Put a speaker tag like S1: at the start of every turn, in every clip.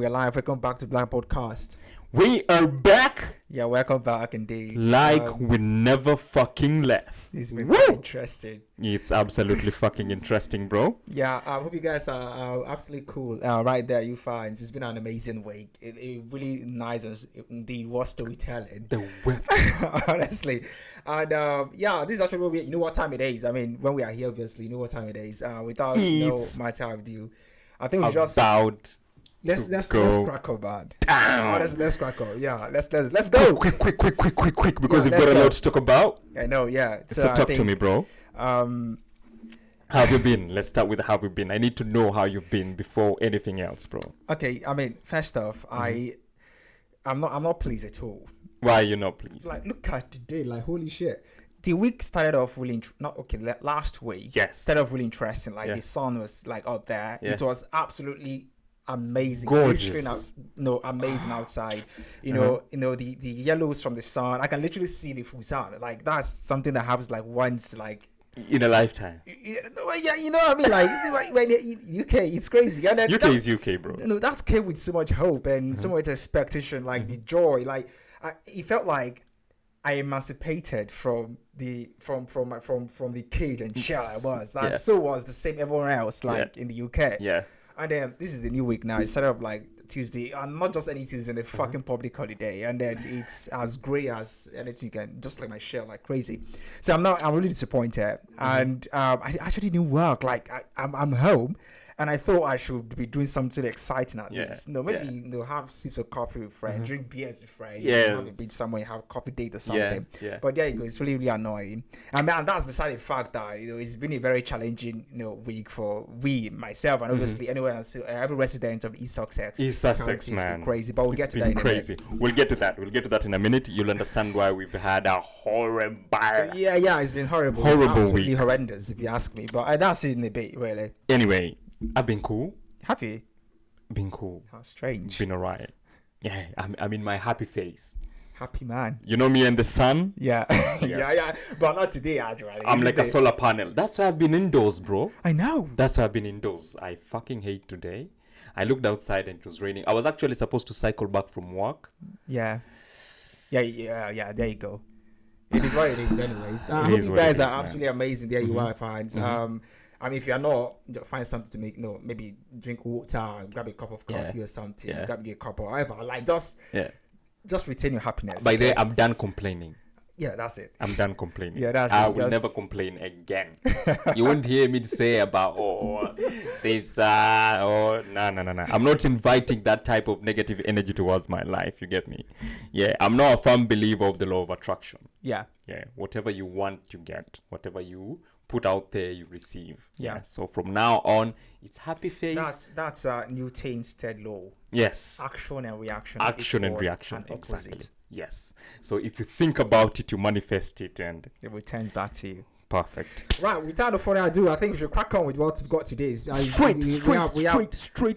S1: we're live. Welcome back to Black Podcast.
S2: We are back.
S1: Yeah, welcome back indeed.
S2: Like we never fucking left.
S1: It's been very interesting.
S2: It's absolutely fucking interesting, bro.
S1: Yeah, I hope you guys are absolutely cool. Right there, you find it's been an amazing week. It really nice and indeed was storytelling.
S2: The whip.
S1: Honestly. And yeah, this is actually what you know what time it is. I mean, when we are here, obviously, you know what time it is. Without no matter of ado, I think we just let's crack up, man. Let's crack up. Yeah, let's go.
S2: Quick, because we've got a lot to talk about.
S1: I know. Yeah.
S2: So talk to me, bro. How have you been? Let's start with how you've been. I need to know how you've been before anything else, bro.
S1: Okay. I mean, first off, I'm not pleased at all.
S2: Why are you not pleased?
S1: Like, look at today. Like, holy shit. The week started off really last week.
S2: Yes.
S1: Started off really interesting. Like the sun was like up there. Yeah. It was absolutely amazing.
S2: Gorgeous.
S1: Amazing outside. You know, the yellows from the sun. I can literally see the full sun. Like, that's something that happens like once, like
S2: in a lifetime.
S1: Yeah, you know what I mean? Like when UK, it's crazy. And then
S2: UK is UK, bro.
S1: That came with so much hope and so much expectation, like the joy. Like it felt like I emancipated from the cage and shell I was. So was the same everywhere else, in the UK.
S2: Yeah. And
S1: then this is the new week now. It started off like Tuesday, and not just any Tuesday, the fucking public holiday. And then it's as great as anything can, just like my shell, like crazy. So I'm really disappointed. And I actually didn't work. Like I'm home. And I thought I should be doing something exciting at least. Maybe have sips of coffee with friends, drink beers with friends, have a bit somewhere, have a coffee date or something.
S2: Yeah.
S1: But there you go. It's really, really annoying. And that's beside the fact that it's been a very challenging week for myself, and obviously anyone else, every resident of East Sussex.
S2: East Sussex, man,
S1: crazy. But we'll get to that.
S2: Crazy. We'll get to that. We'll get to that in a minute. You'll understand why we've had a horrible.
S1: Yeah. It's been horrible.
S2: Horrible
S1: it's absolutely
S2: week.
S1: Horrendous, if you ask me. But that's it in a bit, really.
S2: Anyway. I've been cool.
S1: Have you?
S2: Been cool.
S1: How strange.
S2: Been alright. Yeah, I'm in my happy phase.
S1: Happy man.
S2: You know me and the sun?
S1: Yeah.
S2: Yes.
S1: Yeah. But not today, actually.
S2: I'm like a solar panel. That's why I've been indoors, bro.
S1: I know.
S2: That's why I've been indoors. I fucking hate today. I looked outside and it was raining. I was actually supposed to cycle back from work.
S1: Yeah. There you go. It is what it is, anyways. I hope you guys are absolutely amazing. There you are, fans. I mean, if you're not, find something to make, maybe drink water, grab a cup of coffee or something, grab a cup or whatever. Like, just retain your happiness.
S2: By there, I'm done complaining.
S1: Yeah, that's it.
S2: I'm done complaining.
S1: Yeah, that's it.
S2: I will never complain again. You won't hear me say about, this, no. I'm not inviting that type of negative energy towards my life. You get me? Yeah, I'm not a firm believer of the law of attraction.
S1: Yeah.
S2: Yeah, whatever you want, you get. Whatever you put out there, you receive.
S1: Yeah.
S2: So from now on, it's happy face.
S1: That's Newton's third law.
S2: Yes.
S1: Action and reaction.
S2: Action and reaction.
S1: And opposite.
S2: Exactly. Yes. So if you think about it, you manifest it, and
S1: it returns back to you.
S2: Perfect.
S1: Right, without no further ado, I think we should crack on with what we've got today.
S2: Straight.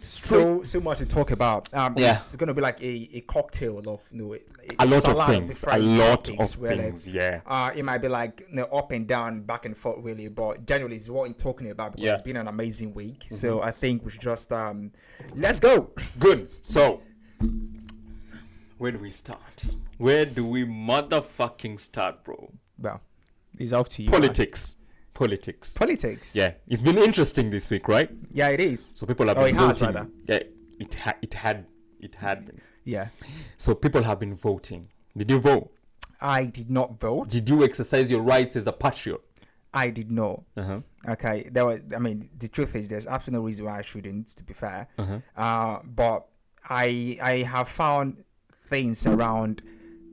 S1: So much to talk about. It's going to be like a cocktail of
S2: a lot of things. A lot of things. Yeah.
S1: It might be like up and down, back and forth, really, but generally, it's what I'm talking about because it's been an amazing week. So I think we should just let's go.
S2: Good. So where do we start? Where do we motherfucking start, bro?
S1: Well, it's up to you.
S2: Politics.
S1: Yeah,
S2: it's been interesting this week, right?
S1: Yeah, it is.
S2: So people have been voting.
S1: Rather.
S2: Yeah, it had been.
S1: Yeah.
S2: So people have been voting. Did you vote?
S1: I did not vote.
S2: Did you exercise your rights as a patriot?
S1: I did not. Okay. The truth is, there's absolutely no reason why I shouldn't, to be fair. But I have found things around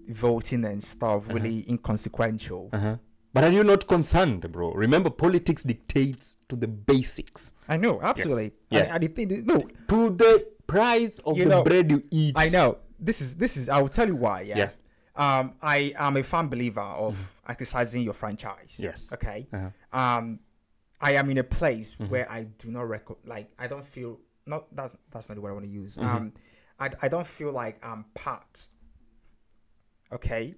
S1: voting and stuff really inconsequential.
S2: But are you not concerned, bro? Remember, politics dictates to the basics.
S1: I know, absolutely.
S2: Yes.
S1: And the thing,
S2: to the price of the bread you eat.
S1: I know. This is. I will tell you why. Yeah. I am a firm believer of exercising your franchise.
S2: Yes.
S1: Okay. I am in a place where I do not I don't feel that's not the word I want to use. I don't feel like I'm part. Okay.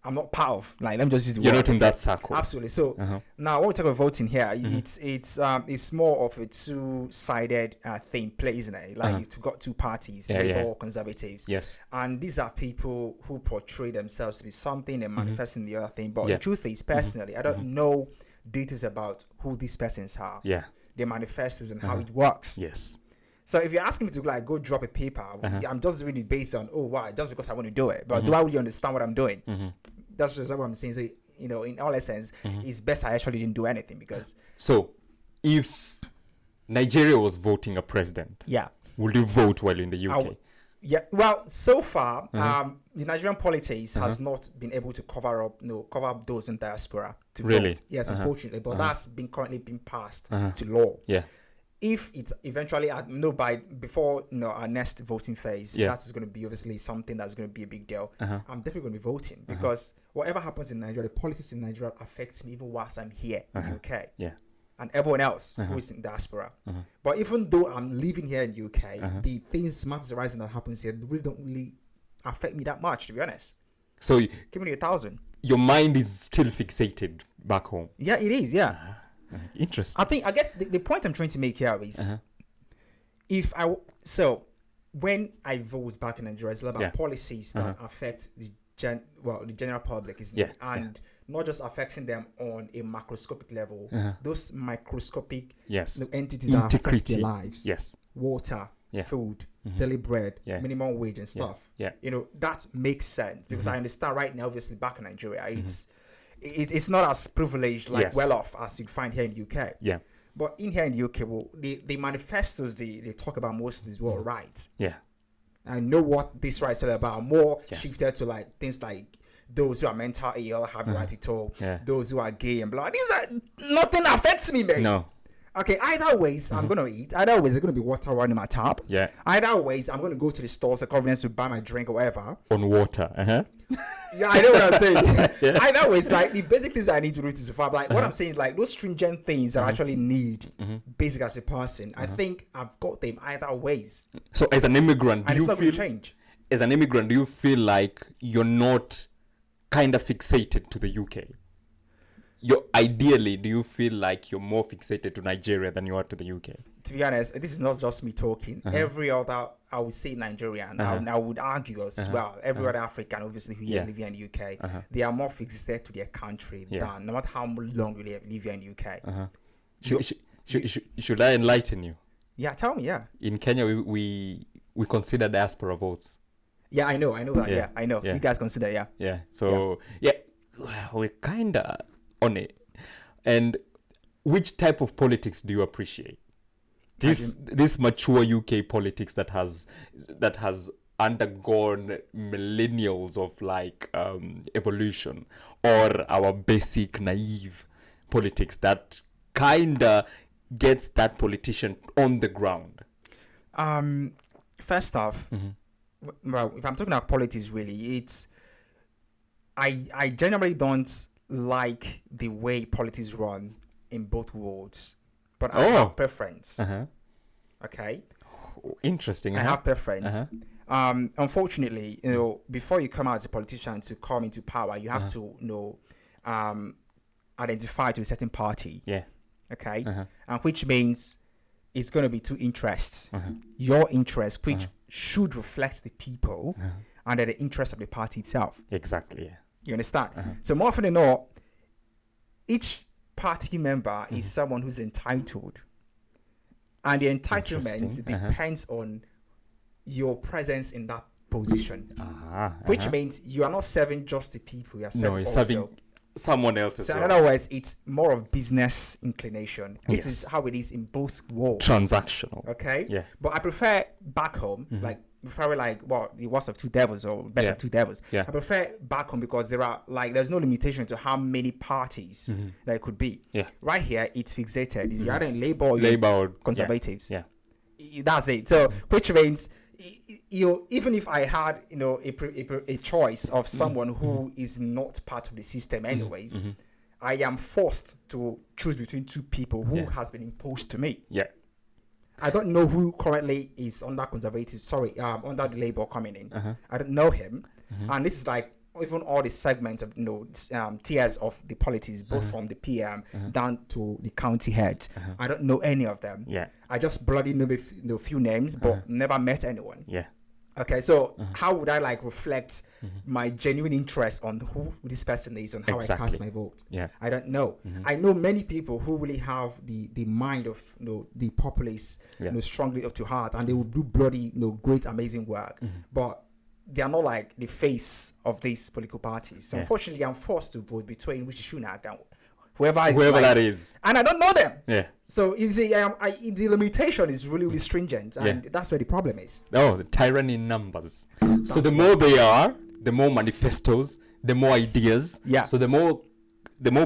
S1: I'm not part of. Like, let me just use the
S2: You're
S1: word.
S2: not in that circle.
S1: Absolutely. So now, when we talk about voting here, it's more of a two-sided thing, play, isn't it? Like you've got two parties, Labour or Conservatives.
S2: Yes.
S1: And these are people who portray themselves to be something and manifesting the other thing. But the truth is, personally, I don't know details about who these persons are.
S2: Yeah.
S1: Their manifestos and how it works.
S2: Yes.
S1: So if you're asking me to like go drop a paper, I'm just really based on just because I want to do it. But do I really understand what I'm doing? That's just what I'm saying. So in all essence, it's best I actually didn't do anything because.
S2: So, if Nigeria was voting a president, would you vote while in the UK?
S1: Well, so far, the Nigerian politics has not been able to cover up those in diaspora to vote. Yes, unfortunately, but that's currently been passed to law.
S2: Yeah.
S1: If it's eventually before our next voting phase, that's going to be obviously something that's going to be a big deal. I'm definitely going to be voting because whatever happens in Nigeria, the politics in Nigeria affects me even whilst I'm here in the UK.
S2: Yeah.
S1: And everyone else who is in diaspora. But even though I'm living here in the UK, the things, matters arising that happens here really don't really affect me that much, to be honest.
S2: So
S1: give me 1,000. Your
S2: mind is still fixated back home.
S1: Yeah, it is. Yeah.
S2: Interesting.
S1: I guess the point I'm trying to make here is when I vote back in Nigeria, it's about policies that affect the general public, isn't it? And not just affecting them on a macroscopic level. Those microscopic entities that affect their lives.
S2: Yes.
S1: Water, food, daily bread, minimum wage and stuff. That makes sense because I understand right now, obviously back in Nigeria, it's not as privileged, well off as you'd find here in the UK.
S2: Yeah.
S1: But in here in the UK, the manifestos they talk about most as well, right?
S2: Yeah.
S1: I know what this rights are about. More shifted to like things like those who are mental ill have the right to talk. Those who are gay and blah. These are nothing affects me, mate.
S2: No.
S1: Okay, either ways, I'm going to eat. Either ways, there's going to be water running my tap.
S2: Yeah.
S1: Either ways, I'm going to go to the stores, the convenience to buy my drink or whatever.
S2: On water.
S1: Yeah, I know what I'm saying. Either ways, like the basic things I need to do to survive. Like what I'm saying is like those stringent things that I actually need basic as a person. I think I've got them either ways.
S2: So as an immigrant,
S1: do you feel change?
S2: As an immigrant, do you feel like you're not kind of fixated to the UK? Ideally, do you feel like you're more fixated to Nigeria than you are to the UK?
S1: To be honest, this is not just me talking. Every other, I would say Nigerian, I would argue as well, every other African, obviously, who live here in the UK, they are more fixated to their country than no matter how long they live here in the UK.
S2: Should I enlighten you?
S1: Yeah, tell me, yeah.
S2: In Kenya, we consider diaspora votes.
S1: Yeah, I know that. Yeah, I know. You guys consider,
S2: Yeah. So, we're kind of on it. And which type of politics do you appreciate? This mature UK politics that has undergone millennials of like evolution, or our basic naive politics that kind of gets that politician on the ground?
S1: First off, well, if I'm talking about politics, really, it's I generally don't like the way politics run in both worlds, but I have preference. Okay,
S2: interesting.
S1: I have preference. Unfortunately, before you come out as a politician to come into power, you have to identify to a certain party.
S2: Yeah.
S1: Okay. And which means it's going to be two interests. Your interest, which should reflect the people, and then the interest of the party itself.
S2: Exactly. Yeah.
S1: You understand? So more often than not, each party member is someone who's entitled. And the entitlement depends on your presence in that position. Which means you are not serving just the people, you are serving
S2: someone else as
S1: well.
S2: So
S1: in other words, it's more of business inclination. This is how it is in both worlds.
S2: Transactional.
S1: Okay?
S2: Yeah.
S1: But I prefer back home, the worst of two devils or best of two devils.
S2: Yeah.
S1: I prefer back home because there's no limitation to how many parties there could be.
S2: Yeah.
S1: Right here, it's fixated. It's either in Labour or Conservatives.
S2: Yeah.
S1: That's it. So, which means even if I had a choice of someone who is not part of the system anyways, I am forced to choose between two people who has been imposed to me.
S2: Yeah.
S1: I don't know who currently is under Conservative, under the Labour coming in. I don't know him. And this is like even all the segments of tiers of the politics, both from the PM down to the county heads. I don't know any of them.
S2: Yeah.
S1: I just bloody know a few names, but never met anyone.
S2: Yeah.
S1: Okay, so how would I like reflect my genuine interest on who this person is and how I cast my vote?
S2: Yeah.
S1: I don't know. I know many people who really have the mind of the populace strongly up to heart, and they will do bloody great amazing work, but they are not like the face of these political parties. So unfortunately, I'm forced to vote between which Sunak and whoever
S2: that is,
S1: and I don't know them.
S2: Yeah.
S1: So the limitation is really, really stringent, and that's where the problem is.
S2: Oh, the tyranny in numbers. So the more they are, the more manifestos, the more ideas.
S1: Yeah.
S2: So the more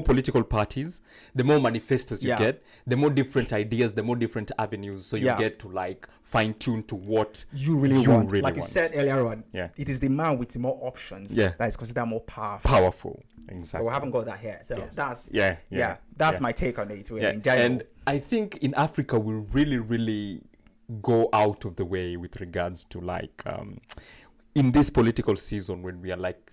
S2: political parties, the more manifestos you get, the more different ideas, the more different avenues. So you get to like fine tune to what
S1: you really want. Like you said earlier on, it is the man with more options that is considered more powerful. Exactly. But we haven't got that here. So that's my take on it. Really, in general.
S2: And I think in Africa we really, really go out of the way with regards to like in this political season when we are like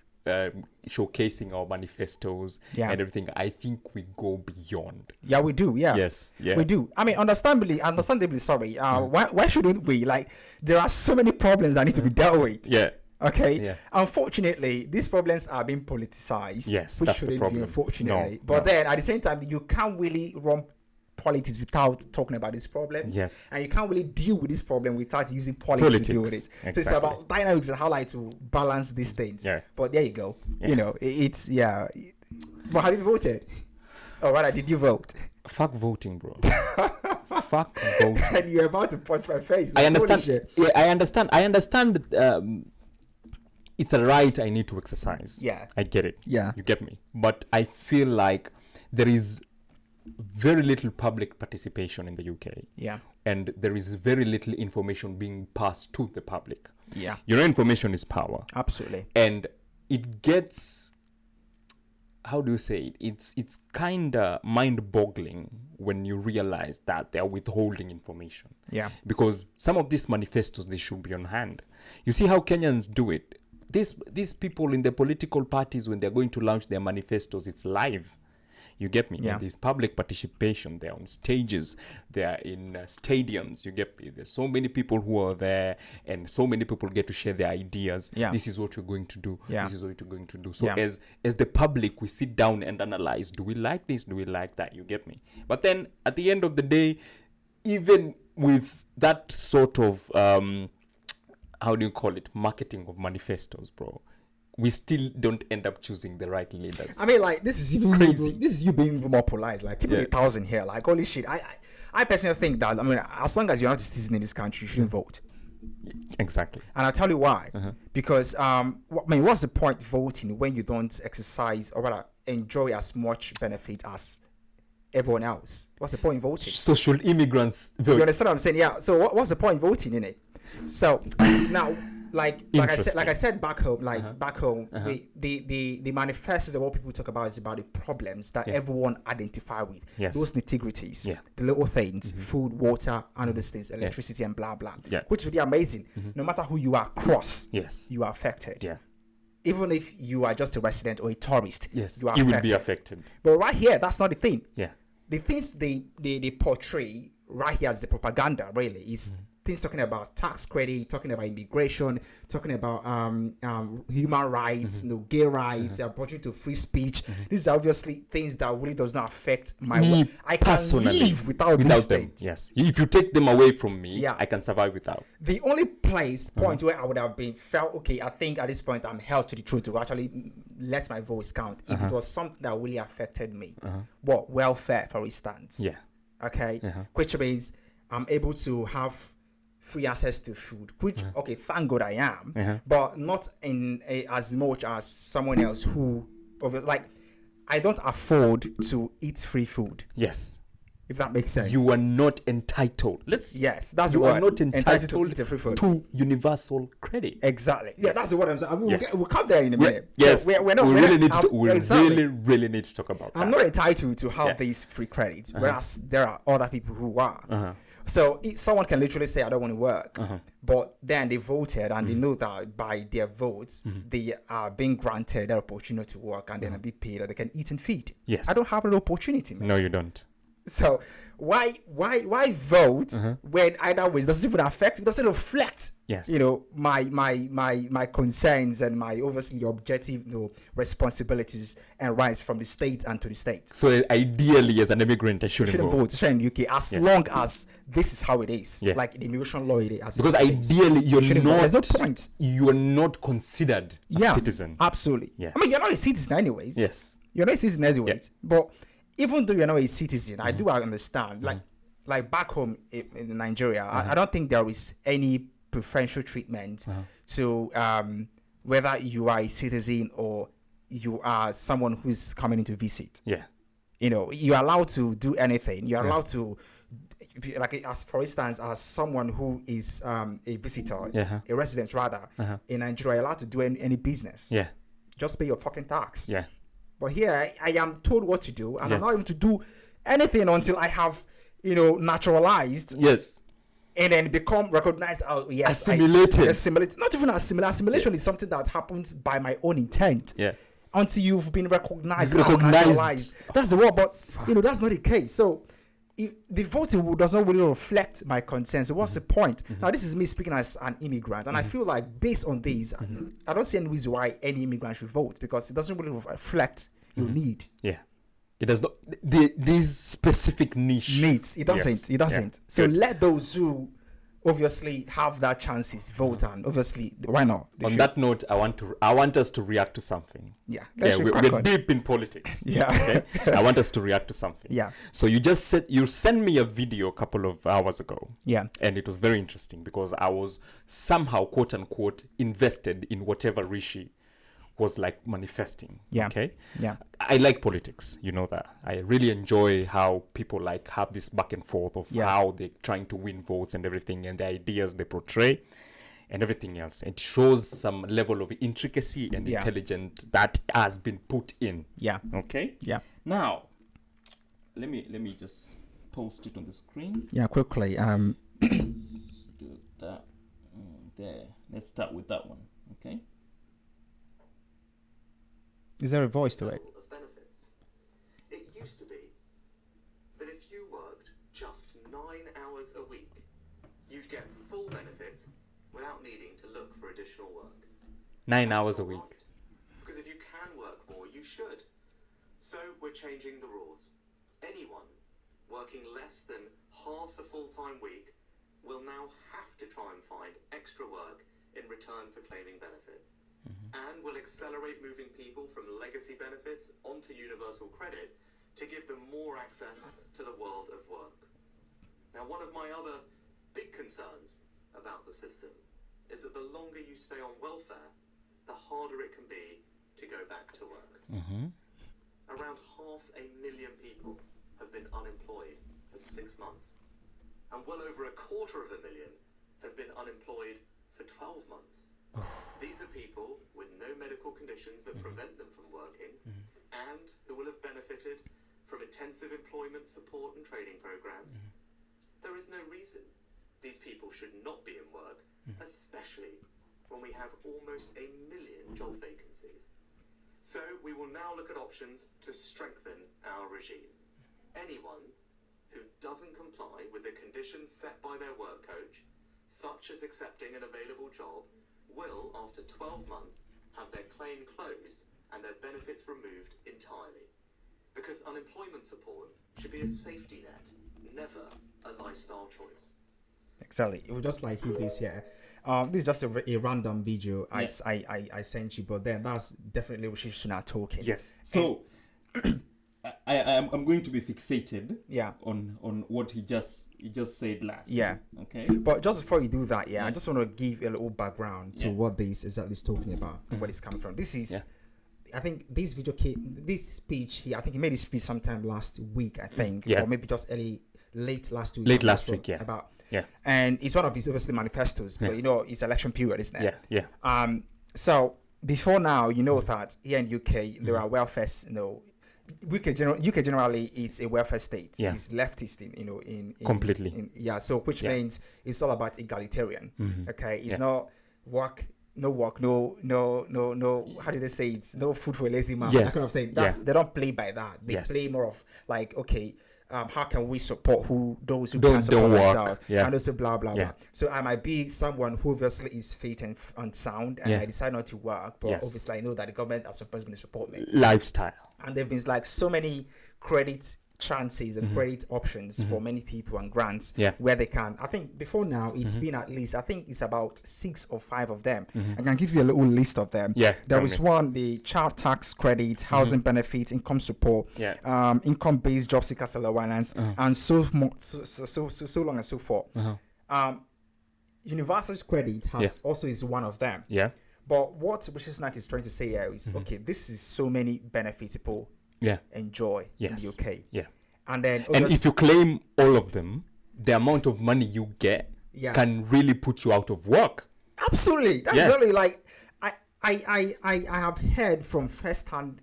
S2: showcasing our manifestos and everything. I think we go beyond.
S1: Yeah, we do. Yeah.
S2: Yes. Yeah.
S1: We do. I mean, understandably, sorry. Why shouldn't we? Like, there are so many problems that need to be dealt with.
S2: Yeah.
S1: Okay.
S2: Yeah.
S1: Unfortunately, these problems are being politicized.
S2: Yes,
S1: which
S2: that's the
S1: shouldn't
S2: problem.
S1: be, unfortunately. But then at the same time, you can't really run politics without talking about these problems.
S2: Yes.
S1: And you can't really deal with this problem without using politics to deal with it.
S2: Exactly.
S1: So it's about dynamics and how like to balance these things.
S2: Yeah.
S1: But there you go. Yeah. It's But have you voted? Or rather, did you vote?
S2: Fuck voting, bro. Fuck voting.
S1: And you're about to punch my face.
S2: I understand. Yeah, I understand. I understand. It's a right I need to exercise.
S1: Yeah.
S2: I get it.
S1: Yeah.
S2: You get me. But I feel like there is very little public participation in the UK.
S1: Yeah.
S2: And there is very little information being passed to the public.
S1: Yeah.
S2: Information is power.
S1: Absolutely.
S2: And it gets, how do you say it? It's kind of mind-boggling when you realize that they are withholding information.
S1: Yeah.
S2: Because some of these manifestos, they should be on hand. You see how Kenyans do it. These people in the political parties, when they're going to launch their manifestos, it's live. You get me?
S1: Yeah.
S2: And there's public participation. They're on stages. They're in stadiums. You get me? There's so many people who are there, and so many people get to share their ideas.
S1: Yeah.
S2: This is what you're going to do.
S1: Yeah.
S2: This is what you're going to do. So as the public, we sit down and analyze. Do we like this? Do we like that? You get me? But then at the end of the day, even with that sort of how do you call it, marketing of manifestos, bro, we still don't end up choosing the right leaders.
S1: I mean, like, this is even
S2: crazy.
S1: This is you being more polite. Like, keep it 1,000 here. Like, holy shit. I personally think that, I mean, as long as you're not a citizen in this country, you shouldn't vote.
S2: Exactly.
S1: And I'll tell you why. Because, what's the point voting when you don't exercise or rather enjoy as much benefit as everyone else? What's the point in voting?
S2: So should immigrants vote?
S1: You understand what I'm saying? Yeah. So what's the point in voting in it? So now, like I said back home, the manifestos of what people talk about is about the problems that everyone identify with.
S2: Yes.
S1: Those nitty-gritties, the little things, food, water, and other things, electricity, and blah blah. Which would be amazing. No matter who you are, you are affected.
S2: Yeah.
S1: Even if you are just a resident or a tourist, you are affected.
S2: You will be affected.
S1: But right here, that's not the thing.
S2: Yeah.
S1: The things they portray right here as the propaganda really is things talking about tax credit, talking about immigration, talking about human rights, gay rights, opportunity to free speech. These are obviously things that really does not affect my work. I can live without these
S2: them.
S1: things.
S2: Yes. If you take them away from me, I can survive without.
S1: The only point where I would have been felt, okay, I think at this point I'm held to the truth to actually let my voice count. If it was something that really affected me. Welfare, for instance.
S2: Yeah.
S1: Okay. Which means I'm able to have free access to food, which thank God I am, but not in as much as someone else who, like, I don't afford to eat free food.
S2: Yes,
S1: if that makes sense.
S2: You are not entitled.
S1: That's the
S2: you
S1: word.
S2: are not entitled
S1: to free food.
S2: To universal credit.
S1: Exactly. Yeah, that's the word I'm saying. I mean, we'll come there in a minute.
S2: Yes,
S1: so we're not.
S2: We really need to talk about that.
S1: I'm not entitled to have these free credits, whereas there are other people who are. So someone can literally say, I don't want to work. But then they voted and they know that by their votes, they are being granted the opportunity to work and then be paid and they can eat and feed.
S2: Yes.
S1: I don't have an opportunity, man.
S2: No, you don't.
S1: So why vote when either ways doesn't even affect, it doesn't reflect,
S2: Yes.
S1: you know, my concerns and my obviously objective, you know, responsibilities and rights from the state and to the state.
S2: So ideally, as an immigrant, I shouldn't vote.
S1: Vote, especially in the UK, as long as this is how it is,
S2: Yeah.
S1: like the immigration law it is.
S2: Because ideally,
S1: there's no point.
S2: You are not considered a citizen.
S1: Absolutely.
S2: Yeah.
S1: I mean, you're not a citizen anyways.
S2: Yes.
S1: You're not a citizen anyways. But even though you're not a citizen, I do understand. Like back home in Nigeria, I don't think there is any preferential treatment to whether you are a citizen or you are someone who's coming in to visit.
S2: Yeah.
S1: You know, you're allowed to do anything. You're allowed to, like, as for instance, as someone who is a visitor, a resident rather, in Nigeria, you're allowed to do any business.
S2: Yeah.
S1: Just pay your fucking tax.
S2: Yeah.
S1: But here, I am told what to do, and I'm not able to do anything until I have, you know, naturalized.
S2: Yes.
S1: And then become recognized. Oh, yes.
S2: Assimilated.
S1: Assimilate. Not even assimilate. Assimilation is something that happens by my own intent.
S2: Yeah.
S1: Until you've been recognized.
S2: Recognized.
S1: That's the word. But, you know, that's not the case. So, if the voting does not really reflect my concerns, so what's the point? Now, this is me speaking as an immigrant, and I feel like based on these, I don't see any reason why any immigrant should vote because it doesn't really reflect your need.
S2: Yeah. It does not. These specific niche
S1: needs. It doesn't.
S2: Yes.
S1: It doesn't.
S2: Yeah.
S1: So
S2: Good.
S1: let those who obviously have that chances vote, and obviously why not?
S2: On that note, I want us to react to something.
S1: Yeah.
S2: We're deep in politics.
S1: Yeah.
S2: Okay? I want us to react to something.
S1: Yeah.
S2: So you sent me a video a couple of hours ago.
S1: Yeah.
S2: And it was very interesting because I was somehow, quote unquote, invested in whatever Rishi was like manifesting.
S1: Yeah.
S2: Okay.
S1: Yeah.
S2: I like politics. You know that. I really enjoy how people like have this back and forth of how they're trying to win votes and everything and the ideas they portray and everything else. It shows some level of intricacy and intelligence that has been put in.
S1: Yeah.
S2: Okay.
S1: Yeah.
S2: Now, let me just post it on the screen.
S1: Yeah. Quickly.
S2: Let's do that. There. Let's start with that one. Okay.
S1: Is there a voice to it?
S3: Of benefits. It used to be that if you worked just 9 hours a week, you'd get full benefits without needing to look for additional work.
S2: 9 hours a week.
S3: Because if you can work more, you should. So we're changing the rules. Anyone working less than half a full-time week will now have to try and find extra work in return for claiming benefits. And will accelerate moving people from legacy benefits onto universal credit to give them more access to the world of work. Now, one of my other big concerns about the system is that the longer you stay on welfare, the harder it can be to go back to work. Around 500,000 people have been unemployed for 6 months, and well over 250,000 have been unemployed for 12 months. These are people with no medical conditions that prevent them from working and who will have benefited from intensive employment support and training programs. There is no reason these people should not be in work, especially when we have almost 1 million job vacancies. So we will now look at options to strengthen our regime. Anyone who doesn't comply with the conditions set by their work coach, such as accepting an available job, will, after 12 months, have their claim closed and their benefits removed entirely. Because unemployment support should be a safety net, never a lifestyle choice.
S1: Exactly. It was just like hit this here. This is just a random video I sent you, but then that's definitely Rishi Sunak talking.
S2: Yes. So I'm going to be fixated.
S1: Yeah.
S2: On what he just said last.
S1: Yeah.
S2: Okay.
S1: But just before you do that, I just want to give a little background to what this exactly is talking about and where it's coming from. This is, I think this speech, I think he made this speech sometime last week, I think, or maybe just late last week.
S2: Late last week,
S1: and it's one of his obviously manifestos, but you know, it's election period, isn't it?
S2: Yeah.
S1: So before now, you know that here in UK there are welfare, UK generally it's a welfare state.
S2: Yeah.
S1: It's leftist in
S2: Completely.
S1: so which
S2: Yeah.
S1: means it's all about egalitarian. Okay, it's
S2: Yeah.
S1: not work, no. How do they say it's no food for a lazy man?
S2: Yes.
S1: That kind of thing.
S2: Yeah.
S1: They don't play by that. They
S2: Yes.
S1: play more of like, okay, how can we support those who
S2: Don't-
S1: can't support
S2: don't work.
S1: themselves,
S2: Yeah.
S1: and also blah blah
S2: Yeah.
S1: blah. So I might be someone who obviously is fit and sound, and
S2: Yeah.
S1: I decide not to work, but
S2: Yes.
S1: obviously I know that the government are supposed to support me.
S2: Lifestyle.
S1: And there've been like so many credit chances and credit options for many people and grants
S2: Yeah.
S1: where they can. I think before now it's been at least, I think it's about 6 or 5 of them. I can give you a little list of them.
S2: Yeah,
S1: There
S2: tell
S1: was
S2: me.
S1: one, the child tax credit, housing benefits, income support,
S2: Yeah.
S1: income-based job seekers allowance, and so long and so forth. Universal credit has also is one of them.
S2: Yeah.
S1: But what Rishi Sunak is trying to say here is, okay, this is so many benefits people
S2: Yeah.
S1: enjoy in
S2: Yes.
S1: the UK.
S2: Yeah.
S1: And then
S2: And if you claim all of them, the amount of money you get
S1: Yeah.
S2: can really put you out of work.
S1: absolutely, that's
S2: Yeah.
S1: only like I have heard from first-hand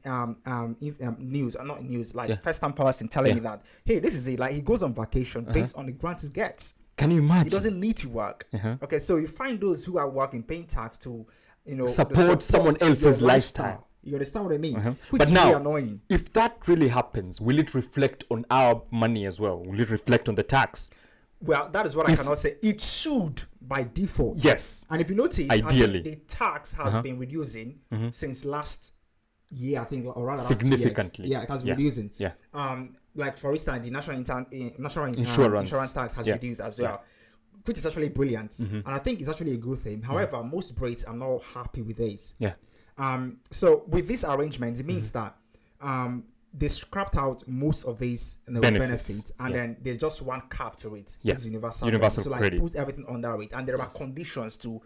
S1: news, or not news, like
S2: Yeah.
S1: first-hand person telling
S2: Yeah.
S1: me that, hey, this is it. Like he goes on vacation based on the grants he gets.
S2: Can you
S1: He
S2: imagine?
S1: doesn't need to work. Okay, so you find those who are working, paying tax to,
S2: Support someone
S1: your
S2: else's lifestyle.
S1: You understand what I mean? Which
S2: But
S1: is
S2: now,
S1: really annoying.
S2: if that really happens, will it reflect on our money as well? Will it reflect on the tax?
S1: Well, that is what I cannot say. It should by default.
S2: Yes.
S1: And if you notice,
S2: Ideally.
S1: I think the tax has been reducing since last year, I think, or rather last 2 years.
S2: Significantly.
S1: Yeah, it has been
S2: Yeah.
S1: reducing.
S2: Yeah.
S1: Like for instance, the national
S2: Insurance.
S1: insurance tax has
S2: Yeah.
S1: reduced as well, which is actually brilliant, and I think it's actually a good thing. However, most braids are not happy with this.
S2: Yeah.
S1: So with this arrangement, it means that they scrapped out most of these benefits, and then there's just one cap to it.
S2: Yeah.
S1: This is universal.
S2: Universal
S1: so like
S2: credit.
S1: puts everything under it, and there are conditions to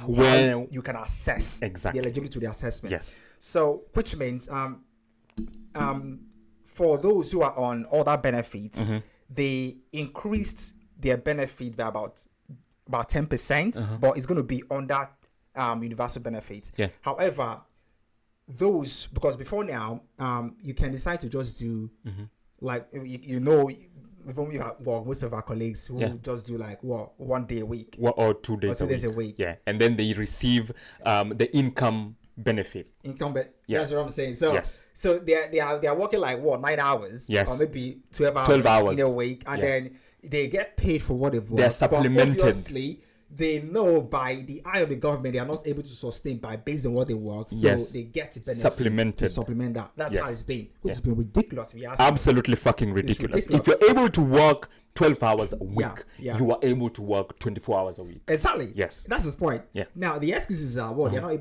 S2: When-
S1: how you can assess
S2: Exactly.
S1: the eligibility to the assessment.
S2: Yes.
S1: So which means for those who are on other benefits, they increased their benefit by about 10%, but it's going to be under universal benefits.
S2: Yeah.
S1: However, those, because before now, you can decide to just do like most of our colleagues who
S2: Yeah.
S1: just do like 1 day a week.
S2: Or 2 days,
S1: Or 2 days a week.
S2: Yeah. And then they receive the income benefit.
S1: Income, but
S2: Yeah.
S1: that's what I'm saying. So,
S2: Yes.
S1: so they are working like 9 hours,
S2: Yes.
S1: or maybe 12 hours,
S2: 12 hours.
S1: in a week, and
S2: Yeah.
S1: then they get paid for what they've worked.
S2: They're supplemented.
S1: But obviously, they know by the eye of the government they are not able to sustain by based on what they work, so
S2: Yes.
S1: they get to benefit
S2: Supplemented.
S1: to supplement that. That's how
S2: Yes.
S1: it's been, which
S2: Yeah.
S1: has been ridiculous. If you ask me.
S2: Absolutely fucking ridiculous.
S1: ridiculous.
S2: If you're able to work 12 hours a week,
S1: Yeah.
S2: you are able to work 24 hours a week.
S1: Exactly.
S2: Yes.
S1: That's his point.
S2: Yeah.
S1: Now the excuses are they're not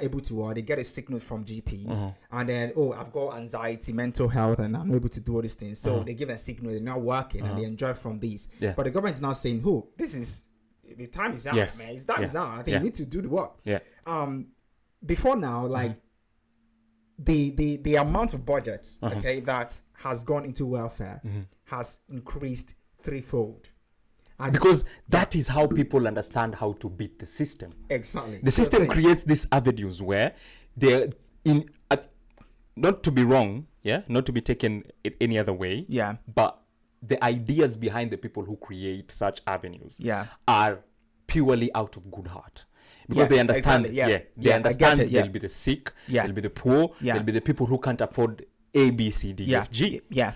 S1: able to they get a sick note from GPs and then I've got anxiety, mental health, and I'm not able to do all these things. So they give a sick note, they're not working and they enjoy from these.
S2: Yeah.
S1: But the government is now saying, this is the time is out,
S2: Yes.
S1: man. It's time
S2: Yeah.
S1: is out. I think
S2: Yeah.
S1: you need to do the work.
S2: Yeah.
S1: Before now, like the amount of budget that has gone into welfare has increased threefold. And
S2: Because that is how people understand how to beat the system.
S1: exactly
S2: The system creates these avenues where they're not to be wrong, not to be taken any other way.
S1: Yeah.
S2: But the ideas behind the people who create such avenues
S1: Yeah.
S2: are purely out of good heart. Because
S1: Yeah,
S2: they understand,
S1: exactly, yeah.
S2: they
S1: Yeah, I
S2: understand
S1: get it, yeah.
S2: there'll be the sick,
S1: Yeah.
S2: there'll be the poor,
S1: Yeah.
S2: there'll be the people who can't afford A, B, C, D,
S1: Yeah.
S2: F, G.
S1: Yeah.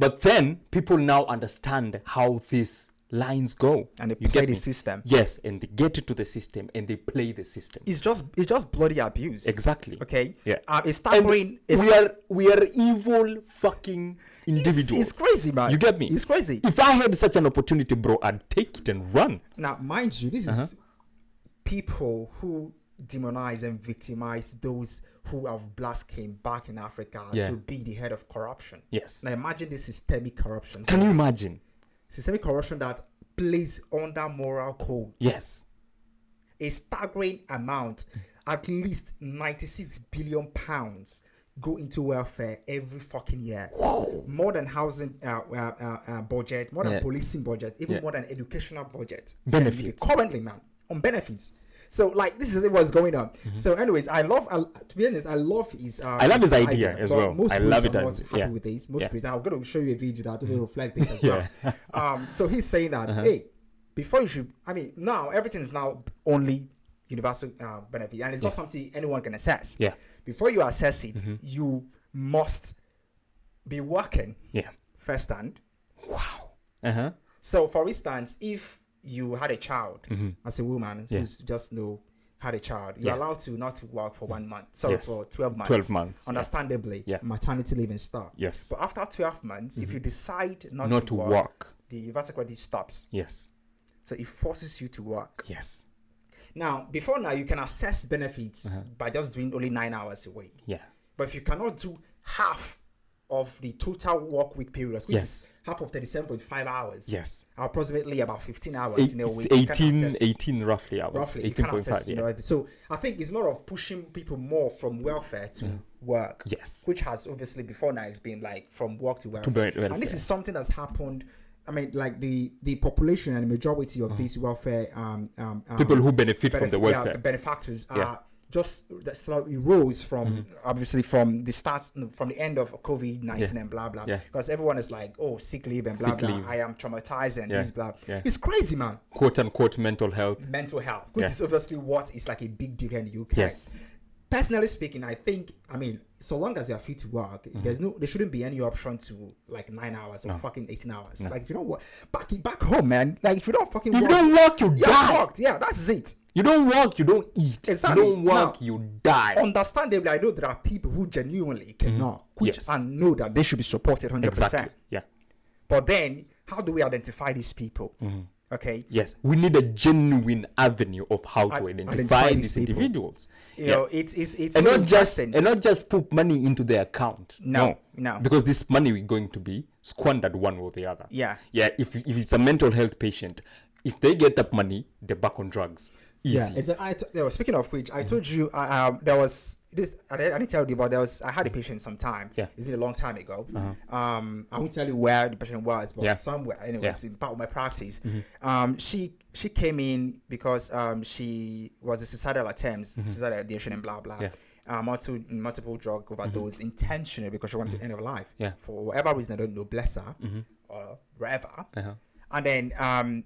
S2: But then people now understand how these lines go.
S1: And they
S2: You
S1: play
S2: get
S1: the
S2: me?
S1: system.
S2: Yes, and they get into the system and they play the system.
S1: It's just bloody abuse.
S2: Exactly.
S1: Okay.
S2: Yeah.
S1: It's
S2: And
S1: staggering.
S2: we are evil fucking individuals.
S1: It's crazy, man.
S2: You get me?
S1: It's crazy.
S2: If I had such an opportunity, bro, I'd take it and run.
S1: Now, mind you, this is people who demonize and victimize those who have black skin back in Africa
S2: Yeah.
S1: to be the head of corruption.
S2: Yes.
S1: Now, imagine this systemic corruption.
S2: Can you imagine?
S1: Systemic corruption that plays under moral codes.
S2: Yes.
S1: A staggering amount, at least 96 billion pounds, go into welfare every fucking year. More than housing budget, more than
S2: Yeah.
S1: policing budget, even
S2: Yeah.
S1: more than educational budget.
S2: Benefits.
S1: Currently, man, on benefits. So like this is what's going on. So anyways, to be honest, I love his
S2: I love his idea as
S1: but
S2: well.
S1: most
S2: I love it
S1: are
S2: as
S1: not happy
S2: yeah.
S1: with this. Most
S2: Yeah.
S1: people, I'm going to show you a video that will reflect this as
S2: Yeah.
S1: well. So he's saying that hey, before you should, I mean, now everything is now only universal benefit, and it's not something anyone can assess.
S2: Yeah.
S1: Before you assess it, you must be working
S2: Yeah.
S1: firsthand.
S2: Wow. Uh-huh.
S1: So, for instance, if you had a child as a woman
S2: Yeah.
S1: who's just had a child, you're
S2: Yeah.
S1: allowed to not to work for 1 month. Sorry,
S2: Yes.
S1: for 12 months.
S2: 12 months, yeah.
S1: Understandably,
S2: Yeah.
S1: maternity leave and stuff.
S2: Yes.
S1: But after 12 months, if you decide not,
S2: Not
S1: to
S2: to
S1: work,
S2: work.
S1: the universal credit stops.
S2: Yes.
S1: So it forces you to work.
S2: Yes.
S1: Now, before now, you can assess benefits by just doing only 9 hours a week.
S2: Yeah.
S1: But if you cannot do half of the total work week periods, which
S2: Yes.
S1: is half of 37.5 hours,
S2: Yes.
S1: approximately about 15 hours in a
S2: It's
S1: week, you can't
S2: 18,
S1: assess it.
S2: 18 roughly hours.
S1: Roughly, you can't
S2: 18.5,
S1: assess,
S2: yeah.
S1: so I think it's more of pushing people more from welfare to work.
S2: Yes.
S1: Which has obviously before now it's been like from work to welfare.
S2: welfare.
S1: And this is something that's happened. I mean, like the population and the majority of these welfare
S2: People who benefit from the welfare.
S1: benefactors
S2: Yeah.
S1: are just that slightly rose from obviously from the start, from the end of COVID-19 and blah blah,
S2: Yeah.
S1: because everyone is like, oh, sick leave and blah
S2: Sick
S1: blah.
S2: leave.
S1: I am traumatized and
S2: Yeah.
S1: this blah.
S2: Yeah.
S1: It's crazy, man.
S2: Quote unquote mental health.
S1: Mental health, which
S2: Yeah.
S1: is obviously what is like a big deal here in the UK.
S2: Yes.
S1: Personally speaking, I think, I mean, so long as you are fit to work, there shouldn't be any option to like 9 hours or fucking 18 hours. Like if you don't work, back home, man. Like if you don't fucking
S2: If
S1: work,
S2: you don't work, you
S1: you're
S2: die.
S1: fucked. Yeah, that's it.
S2: You don't work, you don't eat.
S1: Exactly.
S2: You don't work,
S1: Now,
S2: you die.
S1: Understandably, I know there are people who genuinely cannot, which
S2: Yes.
S1: and know that they should be supported 100%.
S2: Exactly. Yeah.
S1: But then, how do we identify these people? Okay.
S2: Yes. We need a genuine avenue of how to identify these
S1: people.
S2: individuals.
S1: You
S2: Yeah.
S1: know, it's
S2: and
S1: really
S2: not just put money into their account.
S1: No.
S2: Because this money is going to be squandered one or the other.
S1: Yeah.
S2: Yeah. If it's a mental health patient, if they get that money, they're back on drugs. Easy.
S1: Yeah, speaking of which, I told you there was this. I didn't tell you, but I had a patient sometime.
S2: Yeah.
S1: It's been a long time ago. I won't tell you where the patient was, but
S2: Yeah.
S1: somewhere. Anyways, in part of my practice. She came in because she was a suicidal attempt, suicidal ideation, and blah blah.
S2: Yeah.
S1: Multiple drug overdose intentionally because she wanted to end her life.
S2: Yeah.
S1: For whatever reason, I don't know. Bless her or whatever.
S2: Uh-huh.
S1: And then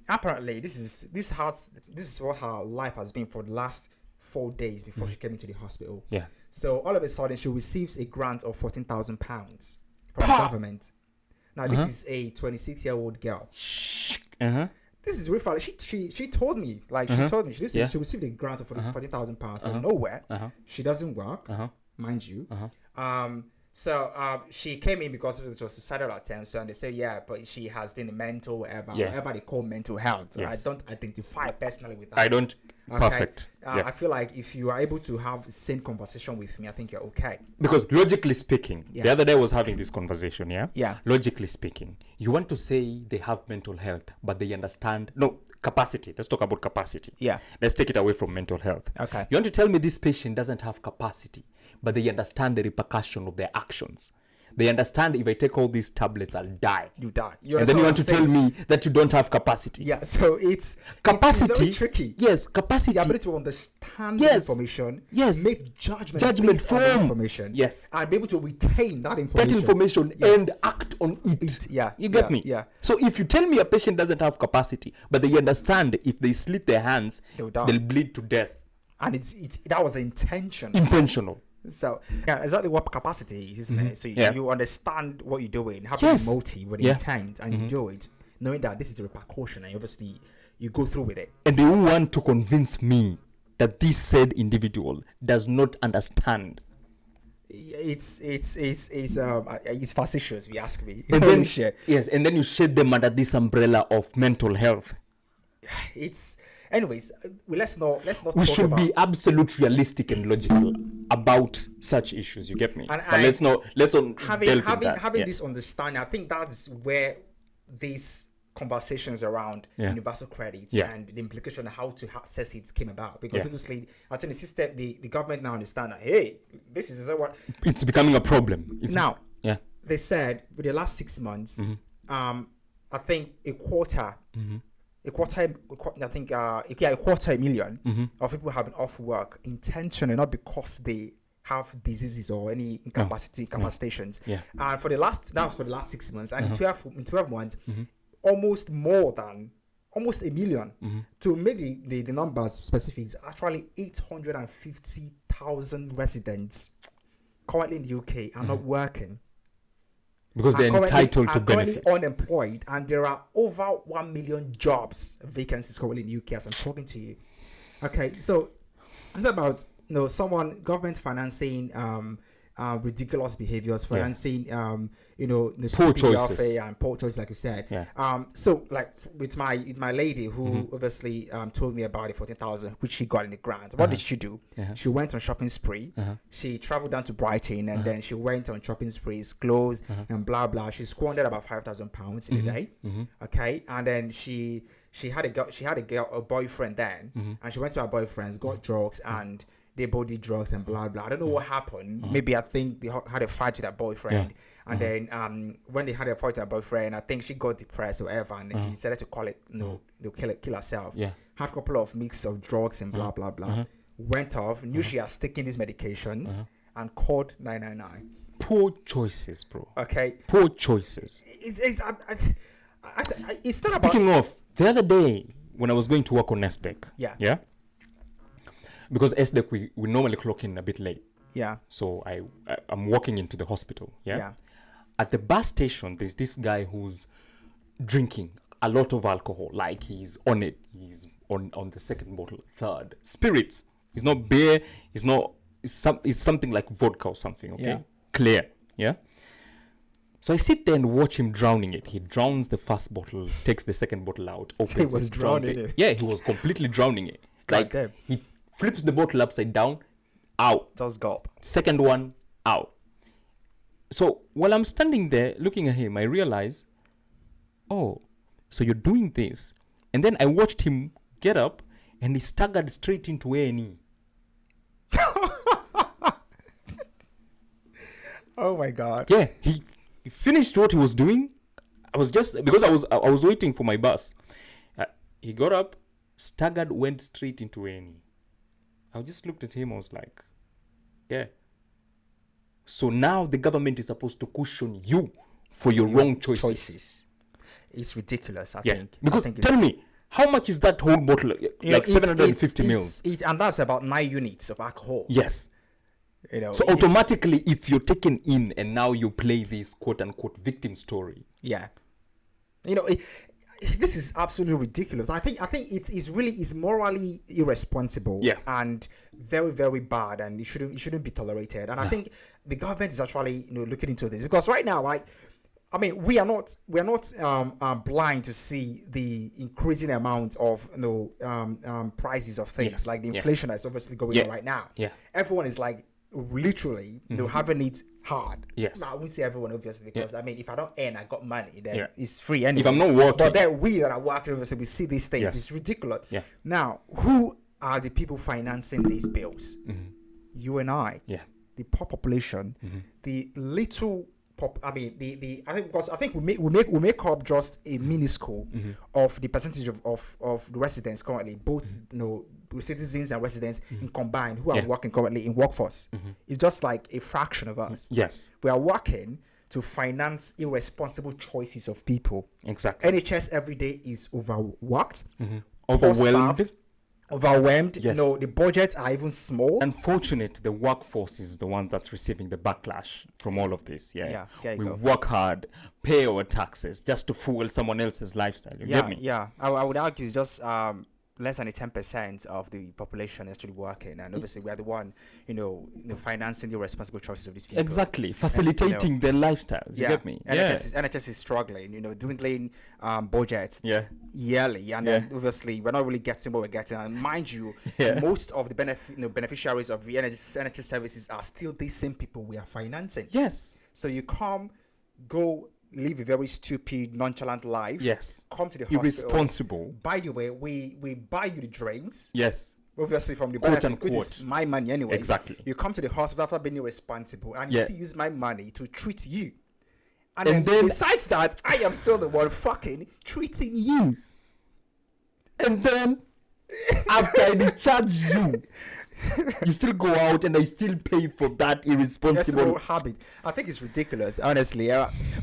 S1: apparently this is what her life has been for the last 4 days before she came into the hospital.
S2: Yeah.
S1: So all of a sudden she receives a grant of £14,000 from the government. Now this is a 26-year-old girl.
S2: Uh-huh.
S1: This is really funny. She told me, like she told me, she received a grant of £14,000 from nowhere. She doesn't work, mind you. So she came in because it was suicidal attempt, and they say but she has been mental whatever they call mental health.
S2: Yes.
S1: I don't identify personally with that.
S2: I don't.
S1: Okay?
S2: Perfect.
S1: I feel like if you are able to have the same conversation with me, I think you're okay.
S2: Because logically speaking, the other day I was having this conversation,
S1: Yeah.
S2: Logically speaking, you want to say they have mental health, but they understand... No, capacity. Let's talk about capacity.
S1: Yeah.
S2: Let's take it away from mental health.
S1: Okay.
S2: You want to tell me this patient doesn't have capacity, but they understand the repercussion of their actions. They understand if I take all these tablets, I'll die.
S1: You die.
S2: And then you want to tell me that you don't have capacity.
S1: Yeah, so it's
S2: Capacity.
S1: it's very tricky.
S2: Yes, capacity.
S1: The ability to understand
S2: Yes.
S1: information,
S2: Yes.
S1: make judgment
S2: Judgment
S1: based on the
S2: from.
S1: information,
S2: Yes.
S1: and be able to retain that
S2: That
S1: information.
S2: information and act on it.
S1: Yeah,
S2: You get
S1: yeah,
S2: me?
S1: yeah.
S2: So if you tell me a patient doesn't have capacity, but they understand if they slit their hands,
S1: They'll die.
S2: they'll bleed to death.
S1: And it's that was the intention.
S2: Intentional.
S1: So yeah, exactly what capacity is, isn't it? So
S2: Yeah.
S1: you understand what you're doing, having
S2: Yes.
S1: a motive with
S2: Yeah.
S1: intent, and you do it, knowing that this is the repercussion, and obviously you go through with it.
S2: And they want to convince me that this said individual does not understand.
S1: It's facetious, if you ask me.
S2: And
S1: Holy
S2: then,
S1: shit.
S2: yes, and then you shed them under this umbrella of mental health.
S1: It's anyways. Let's not
S2: We
S1: talk
S2: should
S1: about.
S2: be absolute realistic and logical about such issues. You get me?
S1: And
S2: But let's not delve in that.
S1: having
S2: Yeah.
S1: this understanding. I think that's where these conversations around universal credit and the implication of how to access it came about. Because obviously, I think the system, the government now understand that hey, this is what
S2: It's becoming a problem. It's,
S1: now.
S2: yeah.
S1: They said with the last 6 months, I think a quarter I think, a quarter million
S2: Mm-hmm.
S1: of people have been off work intentionally, not because they have diseases or any incapacitations.
S2: Yeah.
S1: And that was for the last 6 months, and in 12 months,
S2: Mm-hmm.
S1: almost a million. To make the numbers specific, it's actually 850,000 residents currently in the UK are not working.
S2: Because they're entitled to
S1: currently
S2: benefits.
S1: unemployed, and there are over 1 million jobs vacancies currently in the UK as I'm talking to you. Okay, so it's about government financing ridiculous behaviors, financing the
S2: Poor
S1: stupid
S2: choices.
S1: welfare and poor choices, like you said.
S2: Yeah.
S1: So like with my lady who obviously told me about the 14,000 which she got in the grant. What did she do? She went on shopping spree. She traveled down to Brighton, and then she went on shopping sprees, clothes and blah blah. She squandered about £5,000 in a day. Okay, and then she had a boyfriend then, and she went to her boyfriend's, got drugs, and they both did drugs and blah blah. I don't know what happened. Maybe I think they had a fight with her boyfriend, and then when they had a fight with her boyfriend, I think she got depressed or whatever, and she decided to kill herself.
S2: Yeah.
S1: Had a couple of mix of drugs and blah blah blah. Went off, knew she has taken these medications, and called 999.
S2: Poor choices, bro.
S1: Okay.
S2: Poor choices.
S1: It's not
S2: Speaking of, the other day when I was going to work on SDEC. Yeah. Because SDEC we normally clock in a bit late.
S1: Yeah.
S2: So I'm walking into the hospital.
S1: Yeah.
S2: At the bus station, there's this guy who's drinking a lot of alcohol. Like he's on it. He's on the second bottle, third. Spirits. It's not beer. It's something like vodka or something. Okay.
S1: Yeah.
S2: Clear. Yeah. So I sit there and watch him drowning it. He drowns the first bottle, takes the second bottle out, opens
S1: He was
S2: it, drowns
S1: drowning it.
S2: Yeah, he was completely drowning it. Like
S1: Goddamn.
S2: he flips the bottle upside down, out.
S1: Just gulp.
S2: Second one, out. So while I'm standing there looking at him, I realize, oh, so you're doing this. And then I watched him get up and he staggered straight into A&E.
S1: Oh my God.
S2: Yeah, he finished what he was doing. I was just, because I was waiting for my bus. He got up, staggered, went straight into A&E. I just looked at him, I was like, yeah. So now the government is supposed to cushion you for your wrong choices.
S1: It's ridiculous, I
S2: Yeah,
S1: think.
S2: because
S1: I think
S2: tell me, how much is that whole bottle? Like 750 mils.
S1: And that's about 9 units of alcohol.
S2: Yes. So automatically, if you're taken in and now you play this quote-unquote victim story.
S1: Yeah. This is absolutely ridiculous. I think it's morally irresponsible.
S2: Yeah.
S1: And very, very bad, and it shouldn't be tolerated. And I think the government is actually looking into this, because right now, we are not blind to see the increasing amount of prices of things.
S2: Yes.
S1: Like the inflation that's obviously going on right now.
S2: Yeah.
S1: Everyone is like literally having it hard.
S2: Yes.
S1: Now, I wouldn't say everyone, obviously, because if I don't earn, I got money, then it's free anyway.
S2: If I'm not working.
S1: But then we that are working, obviously, we see these things.
S2: Yes.
S1: It's ridiculous.
S2: Yeah.
S1: Now, who are the people financing these bills? You and I.
S2: Yeah.
S1: The poor population, the little I think we make up just a minuscule of the percentage of the residents currently, both citizens and residents in combined who are working currently in workforce. It's just like a fraction of us.
S2: Yes.
S1: We are working to finance irresponsible choices of people.
S2: Exactly.
S1: NHS every day is overworked, overwhelmed.
S2: Yes.
S1: The budgets are even small.
S2: Unfortunate, the workforce is the one that's receiving the backlash from all of this. Yeah.
S1: There you
S2: We
S1: go.
S2: work hard, pay our taxes just to fuel someone else's lifestyle. You get me?
S1: Yeah. I would argue it's just less than 10% of the population actually working, and obviously we are the one, financing the responsible choices of these people.
S2: Exactly, facilitating their lifestyles. You get me?
S1: NHS is struggling, dwindling budget yearly, and then obviously we're not really getting what we're getting. And mind you, most of the beneficiaries of the NHS services are still these same people we are financing.
S2: Yes.
S1: So you go live a very stupid, nonchalant life.
S2: Yes.
S1: Come to the hospital.
S2: Irresponsible.
S1: By the way, we buy you the drinks.
S2: Yes.
S1: Obviously from the
S2: Quote
S1: benefit,
S2: unquote.
S1: which is my money anyway.
S2: Exactly.
S1: You come to the hospital after being irresponsible, and you still use my money to treat you. And
S2: And
S1: then
S2: then
S1: besides that, I am still the one fucking treating you.
S2: And then, after I discharge you, you still go out and I still pay for that irresponsible
S1: habit. I think it's ridiculous, honestly.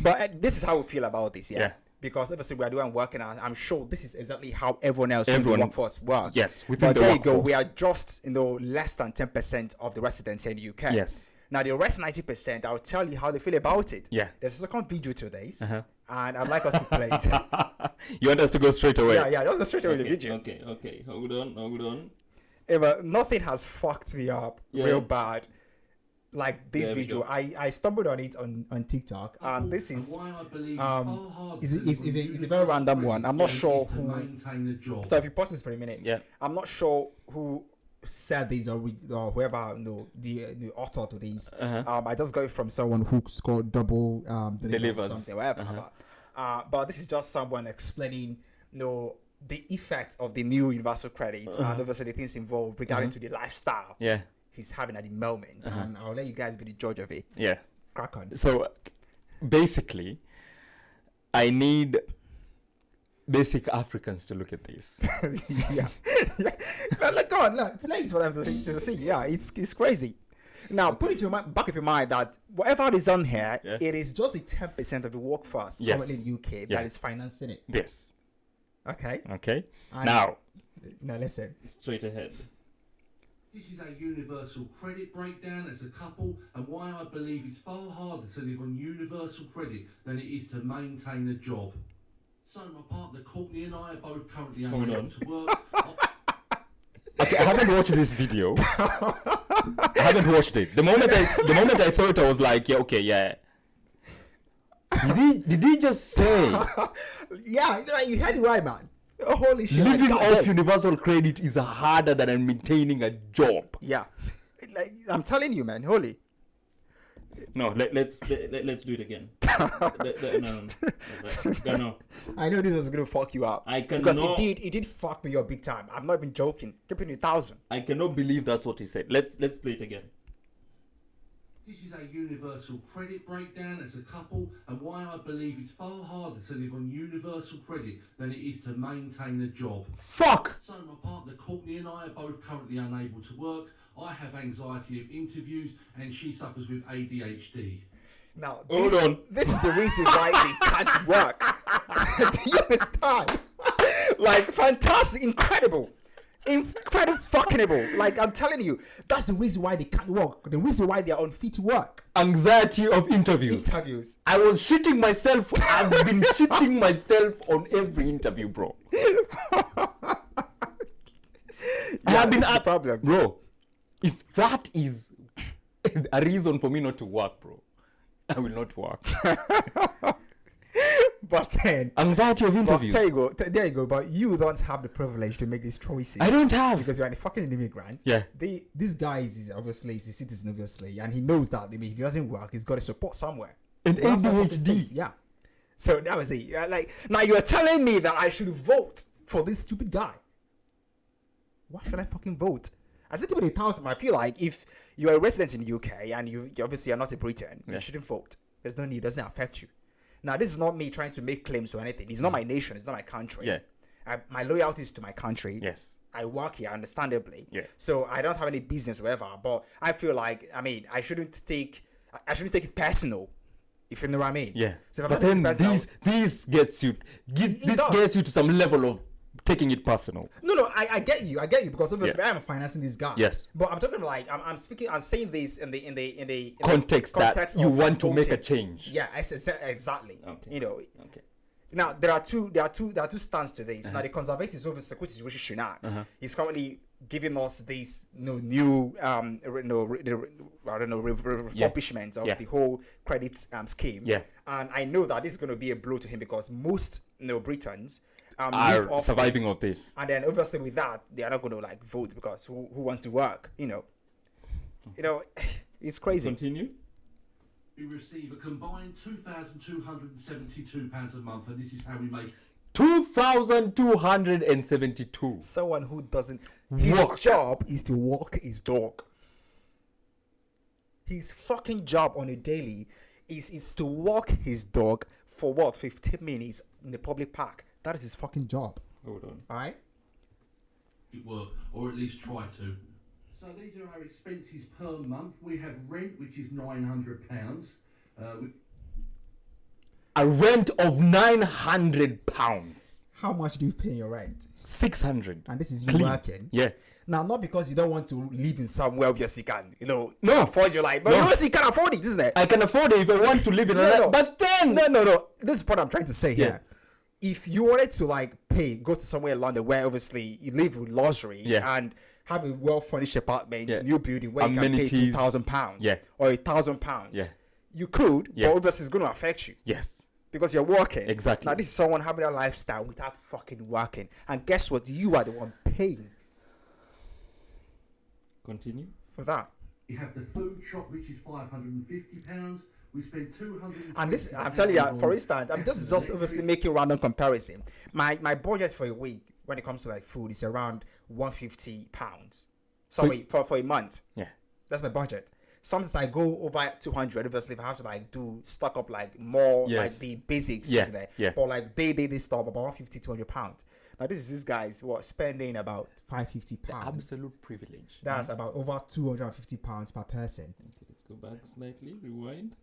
S1: But this is how we feel about this, yeah? Because obviously we are doing work, and I'm sure this is exactly how everyone else in the workforce works.
S2: Yes, within
S1: but
S2: the
S1: there
S2: workforce.
S1: you go. We are just less than 10% of the residents here in the UK.
S2: Yes.
S1: Now the rest 90%, I'll tell you how they feel about it.
S2: Yeah.
S1: There's a second video today, and I'd like us to play it.
S2: You want us to go straight away?
S1: Yeah. Let's go straight away with the video.
S2: Okay. Hold on.
S1: But nothing has fucked me up real bad like this video. I stumbled on it on TikTok, and this is is a very random one. I'm not sure who. So if you pause this for a minute, I'm not sure who said this or whoever the author to this. I just got it from someone who scored double delivers something, whatever. But this is just someone explaining the effects of the new universal credit and obviously the things involved regarding to the lifestyle he's having at the moment. And I'll let you guys be the judge of it.
S2: Yeah.
S1: Crack on.
S2: So basically, I need basic Africans to look at this.
S1: yeah. Look, go on, play it for them to see. Yeah, it's crazy. Now, put it to back of your mind that whatever is on here, it is just a 10% of the workforce currently in the UK that is financing it.
S2: Yes.
S1: Okay.
S2: Now
S1: listen.
S2: Straight ahead.
S4: This is our universal credit breakdown as a couple, and why I believe it's far harder to live on universal credit than it is to maintain a job. So my partner Courtney and I are both currently unable to work.
S2: Okay, I haven't watched this video. I haven't watched it. The moment I saw it, I was like, yeah. Did he just say?
S1: Yeah, you heard it right, man. Oh, holy shit!
S2: Living off universal credit is harder than maintaining a job.
S1: Yeah, like, I'm telling you, man. Holy.
S2: No, let's do it again. No.
S1: I know this was gonna fuck you up. Because it did fuck me up big time. I'm not even joking. Keeping 1,000.
S2: I cannot believe that's what he said. Let's play it again.
S4: This is our universal credit breakdown as a couple, and why I believe it's far harder to live on universal credit than it is to maintain a job.
S2: Fuck!
S4: So my partner Courtney and I are both currently unable to work. I have anxiety of interviews, and she suffers with ADHD.
S1: Now, this is the reason why they can't work. Do you understand? Like, fantastic, incredible fuckingable. Like, I'm telling you, that's the reason why they can't work. The reason why they are unfit to work.
S2: Anxiety of interviews. I was shitting myself. I've been shitting myself on every interview, bro. I have been a
S1: problem,
S2: bro. If that is a reason for me not to work, bro, I will not work.
S1: But then
S2: anxiety of interviews.
S1: There you go. But you don't have the privilege to make these choices.
S2: I don't have,
S1: because you're a fucking immigrant.
S2: Yeah.
S1: This guy is obviously a citizen, obviously, and he knows that if he doesn't work, he's got to support somewhere.
S2: And ADHD.
S1: Yeah. So that was it. Like, now you're telling me that I should vote for this stupid guy. Why should I fucking vote? I said give it 1,000. I feel like if you're a resident in the UK and you obviously are not a Briton, you shouldn't vote. There's no need. It doesn't affect you. Now, this is not me trying to make claims or anything. It's not my nation. It's not my country.
S2: Yeah.
S1: My loyalty is to my country.
S2: Yes.
S1: I work here, understandably.
S2: Yeah.
S1: So I don't have any business, whatever. But I feel like, I shouldn't take it personal. If you know what I mean.
S2: Yeah.
S1: So
S2: but then this gets you to some level of taking it personal.
S1: No, I get you because obviously I'm financing this guy.
S2: Yes.
S1: But I'm talking like I'm saying this in the
S2: context that you want to make a change.
S1: Yeah, exactly.
S2: Okay.
S1: You know.
S2: Okay.
S1: Now there are two stands to this. Now the Conservatives, obviously, which is Rishi Sunak, he's currently giving us this new refurbishment of the whole credit scheme.
S2: Yeah.
S1: And I know that this is going to be a blow to him because most Britons
S2: are surviving of this,
S1: and then obviously with that they are not going to like vote because who wants to work? You know, it's crazy.
S2: Continue.
S4: We receive a combined £2,272 a month, and this is how we make
S2: 2,272.
S1: Someone who doesn't. His job is to walk his dog. His fucking job on a daily is to walk his dog for what 15 minutes in the public park. That is his fucking job.
S2: Hold on.
S1: All right.
S4: work, or at least try to. So these are our expenses per month. We have rent, which is £900.
S2: A rent of £900.
S1: How much do you pay in your rent?
S2: 600.
S1: And this is you
S2: Clean.
S1: working.
S2: Yeah.
S1: Now, not because you don't want to live in somewhere obviously you can,
S2: No.
S1: afford your life. But
S2: No.
S1: obviously you can afford it, isn't it?
S2: I can afford it if I want to live in another.
S1: no.
S2: But then.
S1: No. This is what I'm trying to say
S2: Yeah.
S1: here. If you wanted to go to somewhere in London where obviously you live with luxury
S2: Yeah.
S1: and have a well-furnished apartment,
S2: Yeah.
S1: new building where you can pay
S2: Amenities.
S1: £2,000
S2: Yeah.
S1: or £1,000,
S2: Yeah.
S1: you could,
S2: Yeah.
S1: but obviously it's going to affect you.
S2: Yes.
S1: Because you're working.
S2: Exactly.
S1: Now, this is someone having a lifestyle without fucking working. And guess what? You are the one paying
S2: Continue.
S1: for that.
S4: We have the food shop, which is £550. We spend 200.
S1: And this, I'm telling you, for instance, I'm just obviously making random comparison. My budget for a week when it comes to food is around £150. Sorry, for a month.
S2: Yeah.
S1: That's my budget. Sometimes I go over 200. Obviously, if I have to do stock up more
S2: Yes.
S1: the basics,
S2: Yeah,
S1: isn't it?
S2: yeah.
S1: But day stuff about 150, £200. Now this guy's spending about £550.
S2: Absolute privilege.
S1: That's about over £250 per person.
S2: Okay, let's go back slightly. Rewind.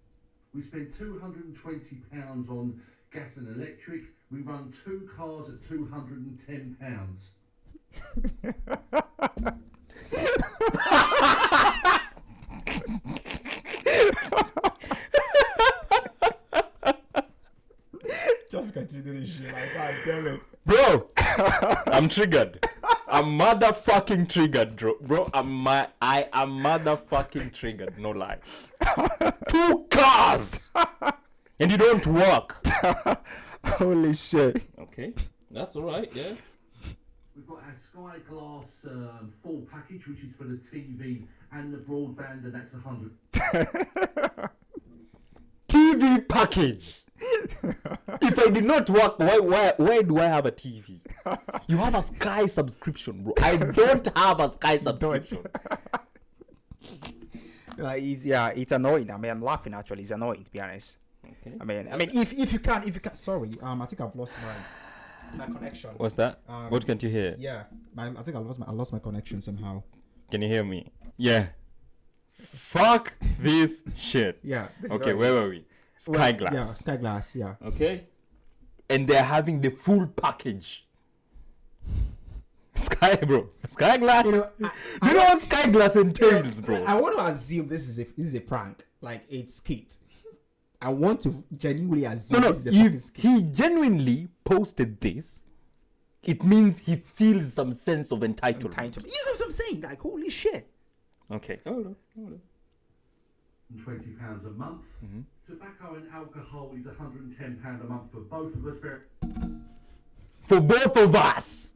S4: We spend £220 on gas and electric. We run 2 cars at £210.
S1: Just continue this shit. God damn it.
S2: Bro, I'm triggered. I'm motherfucking triggered, bro. I am motherfucking triggered. No lie. 2 cars, and you don't work.
S1: Holy shit.
S2: Okay, that's all right. Yeah.
S4: We've got our Sky Glass full package, which is for the TV and the broadband, and that's 100.
S2: TV package. If I did not work, why do I have a TV? You have a Sky subscription, bro. I don't have a Sky subscription.
S1: It's annoying. I mean, I'm laughing actually. It's annoying to be honest.
S2: Okay.
S1: I mean, if you can, sorry, I think I've lost my connection.
S2: What's that? What can't you hear?
S1: Yeah, I think I lost my connection somehow.
S2: Can you hear me? Yeah. Fuck this shit.
S1: Yeah.
S2: Okay, where were we? Sky Glass.
S1: Yeah, Sky Glass. Yeah.
S2: Okay. And they're having the full package. Sky Glass. You know what Sky Glass entails, bro?
S1: I want to assume this is a prank. It's skit. I want to genuinely assume this is a fucking skit.
S2: He genuinely posted this, it means he feels some sense of entitlement.
S1: You know what I'm saying? Holy shit.
S2: Okay. Hold on.
S4: £20 a month.
S2: Mm-hmm.
S4: Tobacco and alcohol is £110 a month for both of us.
S2: For both of us.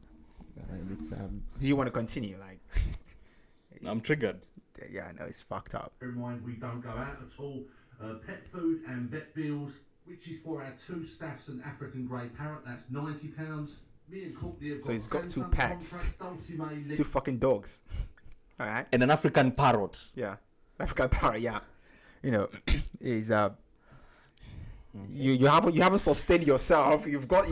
S1: Do you want to continue?
S2: I'm triggered.
S1: Yeah, I know it's fucked up.
S4: Bear in mind, we don't go out at all. Pet food and vet bills, which is for our 2 staffs and African grey parrot, that's £90. Me and Courtney have got
S1: So he's got 2
S4: Samsung
S1: pets.
S4: contracts, Dulcie May,
S1: 2 fucking dogs. All right.
S2: And an African parrot.
S1: Yeah. African parrot. Yeah. Is you haven't sustained yourself. You've got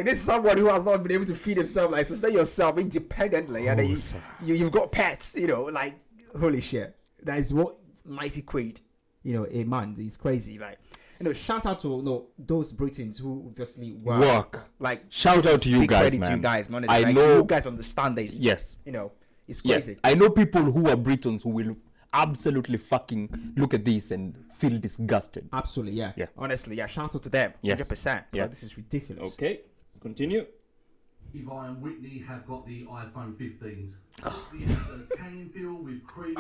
S1: this is someone who has not been able to feed himself. Sustain yourself independently, and then you've got pets. Holy shit. That is what 90 quid. A month is crazy. Shout out to those Britons who obviously work.
S2: Shout out to you guys, man.
S1: To you guys, man.
S2: I know
S1: you guys understand this.
S2: Yes.
S1: It's crazy.
S2: Yes. I know people who are Britons who will absolutely fucking look at this and feel disgusted.
S1: Absolutely, yeah.
S2: Yeah.
S1: Honestly, yeah. Shout out to them.
S2: Yes.
S1: 100%.
S2: Yeah.
S1: This is ridiculous.
S2: Okay. Let's continue.
S4: Levi and Whitney have got the iPhone 15s. We have the Canfield with cream.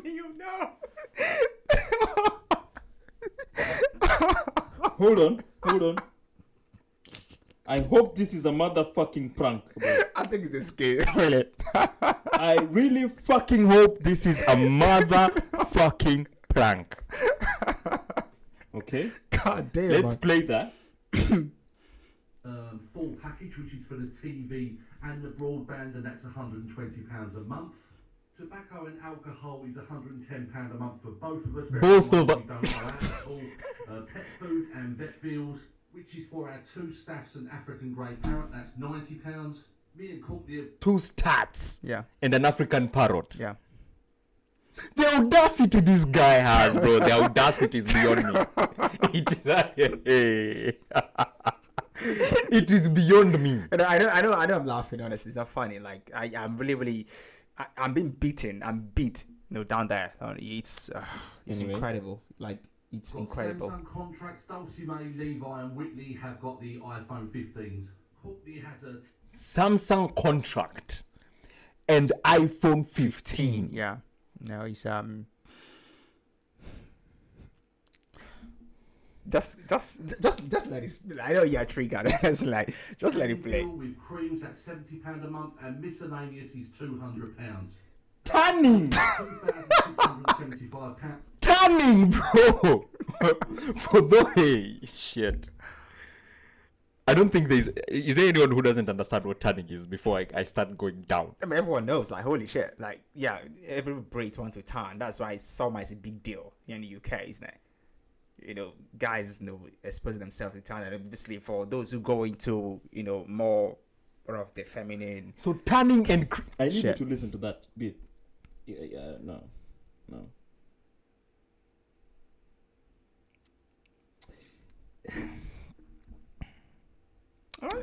S1: You know.
S2: Hold on. I hope this is a motherfucking prank, bro.
S1: I think it's a scare. Really.
S2: I really fucking hope this is a motherfucking prank. Okay?
S1: God damn.
S2: Let's play that.
S4: Full package, which is for the TV and the broadband, and that's £120 a month. Tobacco and alcohol is £110 a month for both of us.
S2: Both of us.
S4: We don't go out at all. Pet food and vet bills, which is for our 2 staffs and African grey parrot. That's £90. Me and Courtney have
S2: 2 stats
S1: Yeah.
S2: and an African parrot.
S1: Yeah.
S2: The audacity this guy has, bro. The audacity is beyond me. It is, it is beyond me.
S1: And I know I'm laughing, honestly. It's not funny. Like I'm really I'm being beaten. I'm beat, down there. It's
S2: Anyway.
S1: incredible. Like it's incredible.
S4: Samsung contracts. Dulcie May, Levi, and Whitney have got the iPhone 15s. Courtney has a
S2: Samsung contract and iPhone 15.
S1: Yeah. No, it's just let it. I know you're triggered. Just let it play.
S4: bill with creams at £70 a month, and miscellaneous is £200.
S2: Tanning!
S4: £2,675.
S2: Tanning, bro! For the shit. I don't think is there anyone who doesn't understand what tanning is before I start going down?
S1: I mean, everyone knows, like, holy shit. Like, yeah, every Brit want to tan. That's why summer is a big deal here in the UK, isn't it? Guys, exposing themselves to tan. And obviously, for those who go into, more of the feminine.
S2: So tanning and... I need you
S1: Shit.
S2: to listen to that bit. Yeah, no.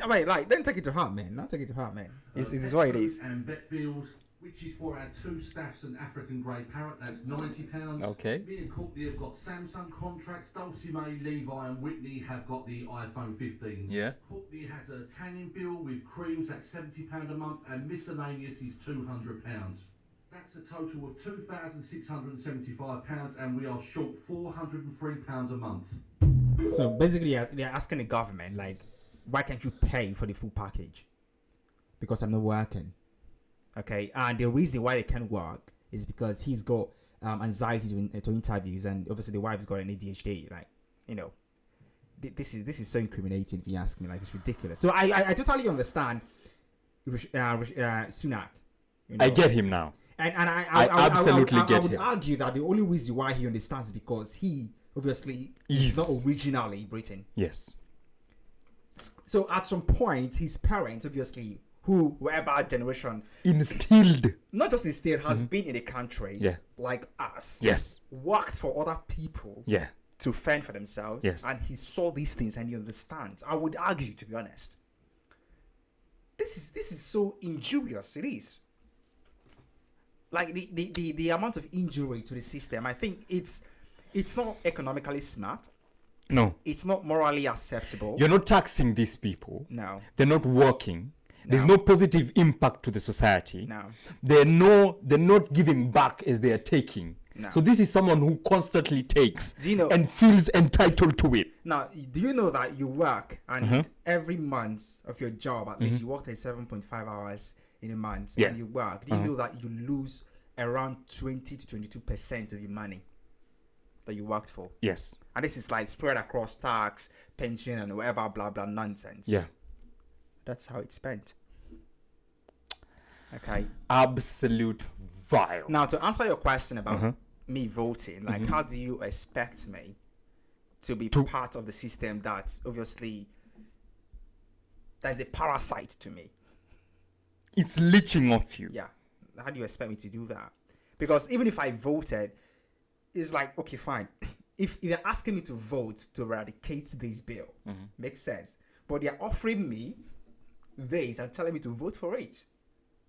S1: I mean, like, don't take it to heart, man. Not take it to heart, man. It is what it is.
S4: And vet bills, which is for our 2 staffs and African grey parrot. That's £90.
S2: Okay.
S4: Me and Courtney have got Samsung contracts. Dulcie May, Levi, and Whitney have got the iPhone 15s.
S2: Yeah.
S4: Courtney has a tanning bill with creams at £70 a month, and miscellaneous is £200. That's a total of £2,675, and we are short £403 a month.
S1: So basically, they're asking the government, like, why can't you pay for the full package? Because I'm not working. Okay, and the reason why they can't work is because he's got anxiety to interviews, and obviously the wife's got an ADHD. Like, this is so incriminating. If you ask me, like, it's ridiculous. So I totally understand Sunak.
S2: I get him now.
S1: And I
S2: absolutely get
S1: I would
S2: him.
S1: argue that the only reason why he understands is because he obviously is not originally Britain.
S2: Yes.
S1: So at some point, his parents, obviously, whoever generation,
S2: Instilled.
S1: not just instilled, has been in the country,
S2: Yeah.
S1: like us,
S2: Yes.
S1: worked for other people
S2: Yeah.
S1: to fend for themselves,
S2: Yes.
S1: and he saw these things and he understands. I would argue, to be honest, this is so injurious. It is. Like the amount of injury to the system, I think it's not economically smart.
S2: No.
S1: It's not morally acceptable.
S2: You're not taxing these people.
S1: No.
S2: They're not working. There's
S1: No.
S2: no positive impact to the society.
S1: No.
S2: They're not giving back as they are taking.
S1: No.
S2: So this is someone who constantly takes
S1: Do you know-
S2: and feels entitled to it.
S1: Now, do you know that you work and every month of your job, at least you work 7.5 hours in a month,
S2: Yeah.
S1: and you work? Do you know that you lose around 20 to 22% of your money that you worked for?
S2: Yes.
S1: And this is like spread across tax, pension, and whatever blah blah nonsense.
S2: Yeah.
S1: That's how it's spent. Okay.
S2: Absolute vile.
S1: Now, to answer your question about me voting, like, how do you expect me to be part of the system that obviously there's a parasite to me?
S2: It's leeching off you.
S1: Yeah. How do you expect me to do that? Because even if I voted, it's like, okay, fine. If they're asking me to vote to eradicate this bill, makes sense. But they're offering me this and telling me to vote for it.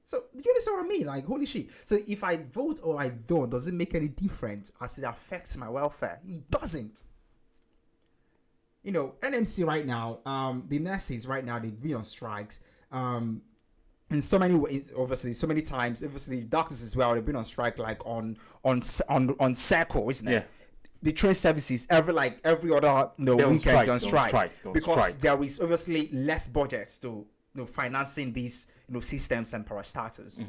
S1: So, do you understand what I mean? Like, holy shit. So, if I vote or I don't, does it make any difference as it affects my welfare? It doesn't. NMC right now, the nurses right now, they've been on strikes. In so many ways, obviously, so many times, obviously, doctors as well, they've been on strike, like on circle, isn't it?
S2: Yeah.
S1: The train services every other weekends on strike because there is obviously less budgets to financing these systems and parastatals.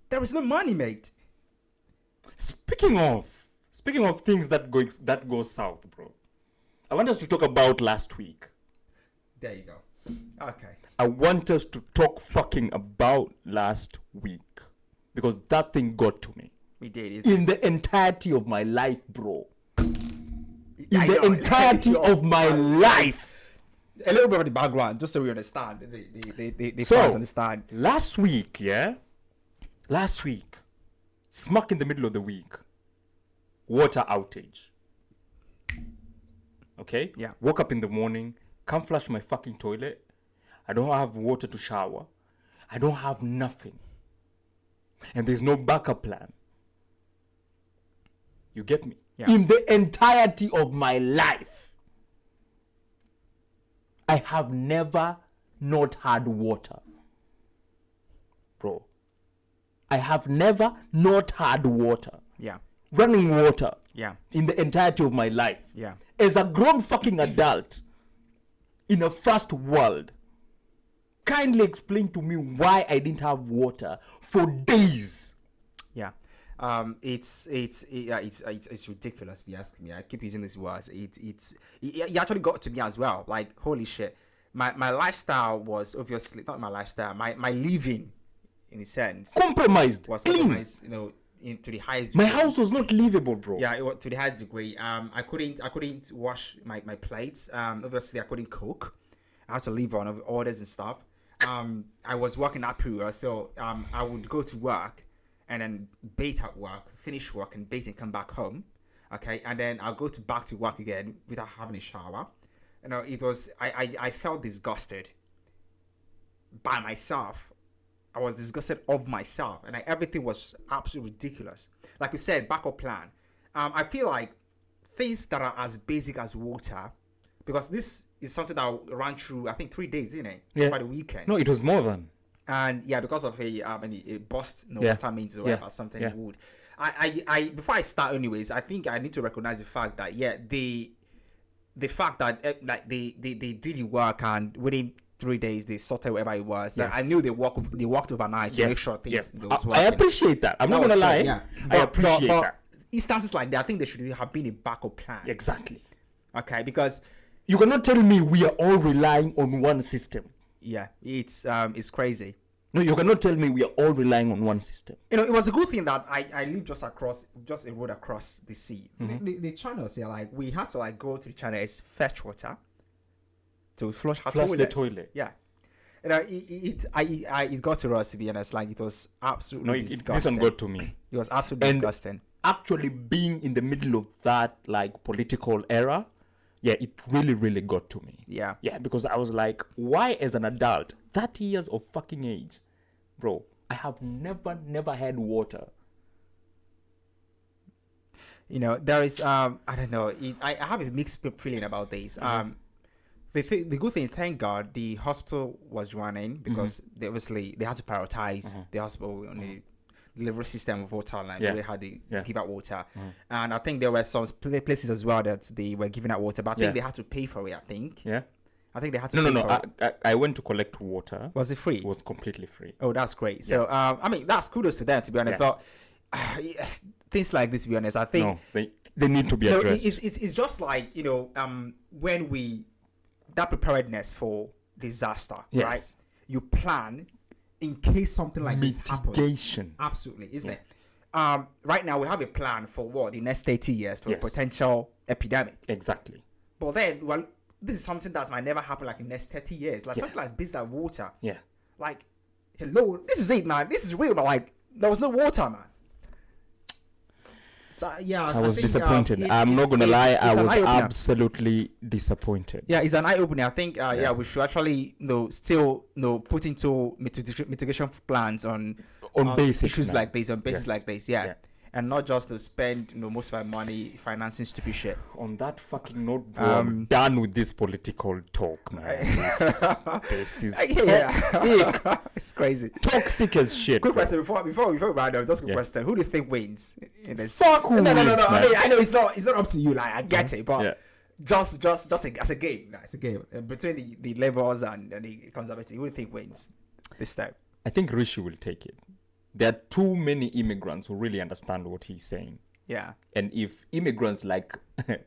S1: There is no money, mate.
S2: Speaking of things that go south, bro. I want us to talk about last week.
S1: There you go. Okay.
S2: I want us to talk fucking about last week because that thing got to me.
S1: We did.
S2: In the entirety of my life, bro. In
S1: I
S2: the
S1: know.
S2: entirety of my life.
S1: a little bit of the background, just so we understand. The
S2: So,
S1: fans understand.
S2: last week, smack in the middle of the week, water outage. Okay?
S1: Yeah.
S2: Woke up in the morning, can't flush my fucking toilet. I don't have water to shower. I don't have nothing. And there's no backup plan. You get me?
S1: Yeah.
S2: In the entirety of my life, I have never not had water. Bro. I have never not had water.
S1: Yeah.
S2: Running water.
S1: Yeah.
S2: In the entirety of my life.
S1: Yeah.
S2: As a grown fucking adult in a first world, kindly explain to me why I didn't have water for days.
S1: Yeah. It's ridiculous if you ask me. I keep using these words. It actually got to me as well. Like, holy shit. My lifestyle was obviously not my lifestyle. My living, in a sense,
S2: Compromised.
S1: was
S2: Clean.
S1: compromised, to the highest degree.
S2: My house was not livable, bro.
S1: Yeah, it was to the highest degree. I couldn't wash my plates. Obviously I couldn't cook. I had to live on orders and stuff. I was working that period, so I would go to work and then bait at work, finish work and bait and come back home. Okay, and then I'll go back to work again without having a shower. It was I felt disgusted by myself. I was disgusted of myself, and everything was absolutely ridiculous. Like you said, backup plan. I feel like things that are as basic as water, because this is something that ran through, I think, 3 days, didn't it?
S2: Yeah.
S1: Over the weekend.
S2: No, it was more than.
S1: And yeah, because of a bust,
S2: Yeah.
S1: water mains or whatever,
S2: Yeah.
S1: something
S2: Yeah.
S1: would. I before I start, anyways, I think I need to recognize the fact that the fact that like they did the work, and within 3 days they sorted whatever it was. Like,
S2: Yes.
S1: I knew they worked overnight to make sure things was
S2: I
S1: working.
S2: appreciate that. I'm
S1: That
S2: not
S1: was
S2: gonna lie.
S1: great, yeah.
S2: I appreciate that.
S1: Instances like that, I think there should have been a backup plan.
S2: Exactly.
S1: Okay, because
S2: You cannot tell me we are all relying on one system.
S1: yeah, it's crazy.
S2: No, you cannot tell me we are all relying on one system.
S1: It was a good thing that I live just a road across the sea.
S2: Mm-hmm.
S1: The channels here, like, we had to like go to the channels, fetch water to flush our
S2: Flush
S1: toilet.
S2: the toilet.
S1: Yeah, it got to us, to be honest. Like, it was absolutely
S2: No, this
S1: disgusting.
S2: one got to me.
S1: It was absolutely
S2: And
S1: disgusting.
S2: Actually being in the middle of that like political era, yeah, it really, really got to me.
S1: Yeah.
S2: Yeah, because I was like, why as an adult, 30 years of fucking age, bro, I have never had water.
S1: There is I don't know. I have a mixed feeling about this. The good thing, thank God, the hospital was running, because they had to prioritize the hospital on the delivery system of water, like
S2: Yeah.
S1: they had to
S2: Yeah.
S1: give out water, and I think there were some places as well that they were giving out water, but I think
S2: Yeah.
S1: they had to pay for it. I think
S2: Yeah.
S1: they had to.
S2: No.
S1: pay for it.
S2: I went to collect water.
S1: Was it free?
S2: It was completely free.
S1: Oh, that's great. So I mean, that's kudos to them, to be honest.
S2: Yeah.
S1: But things like this, to be honest, I think
S2: No, they need to be addressed.
S1: it's just like, when that preparedness for disaster,
S2: Yes.
S1: right? You plan in case something like this happens.
S2: Mitigation.
S1: Absolutely, isn't it? Right now we have a plan for the next 30 years for
S2: Yes.
S1: a potential epidemic.
S2: Exactly.
S1: But then, well, this is something that might never happen like in the next 30 years. Like something like this, that water.
S2: Yeah.
S1: Like, hello, this is it, man. This is real, man. Like, there was no water, man. So yeah,
S2: I was
S1: think,
S2: disappointed. I'm not gonna lie, I
S1: it's an
S2: was
S1: eye-opener.
S2: absolutely disappointed.
S1: Yeah, it's an eye opener. I think we should actually still put into mitigation plans on
S2: basics
S1: issues
S2: now.
S1: like this, on basis
S2: Yes.
S1: like this,
S2: Yeah.
S1: and not just to spend most of our money financing stupid shit.
S2: On that fucking note, bro, I'm done with this political talk, man. This is toxic.
S1: It's crazy.
S2: Toxic as shit.
S1: Quick
S2: bro.
S1: question before we round up. Just a quick
S2: Yeah.
S1: question: who do you think wins in this?
S2: Fuck who
S1: No.
S2: wins,
S1: I
S2: man.
S1: mean, I know it's not up to you. Like, I get it, but
S2: Yeah.
S1: just as a game. It's a game between the Labours and the Conservatives. Who do you think wins this time?
S2: I think Rishi will take it. There are too many immigrants who really understand what he's saying.
S1: Yeah.
S2: And if immigrants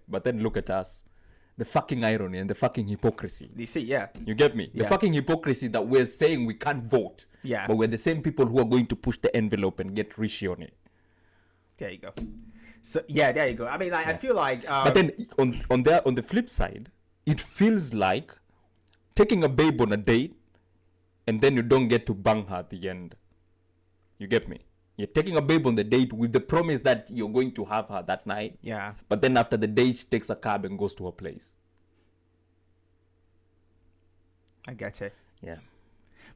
S2: but then look at us, the fucking irony and the fucking hypocrisy.
S1: You see, yeah.
S2: You get me? The
S1: Yeah.
S2: fucking hypocrisy that we're saying we can't vote.
S1: Yeah.
S2: But we're the same people who are going to push the envelope and get Rishi on it.
S1: There you go. So yeah, there you go. I mean, like, I feel like
S2: But then on the flip side, it feels like taking a babe on a date, and then you don't get to bang her at the end. You get me? You're taking a babe on the date with the promise that you're going to have her that night.
S1: Yeah.
S2: But then after the date, she takes a cab and goes to her place.
S1: I get it.
S2: Yeah.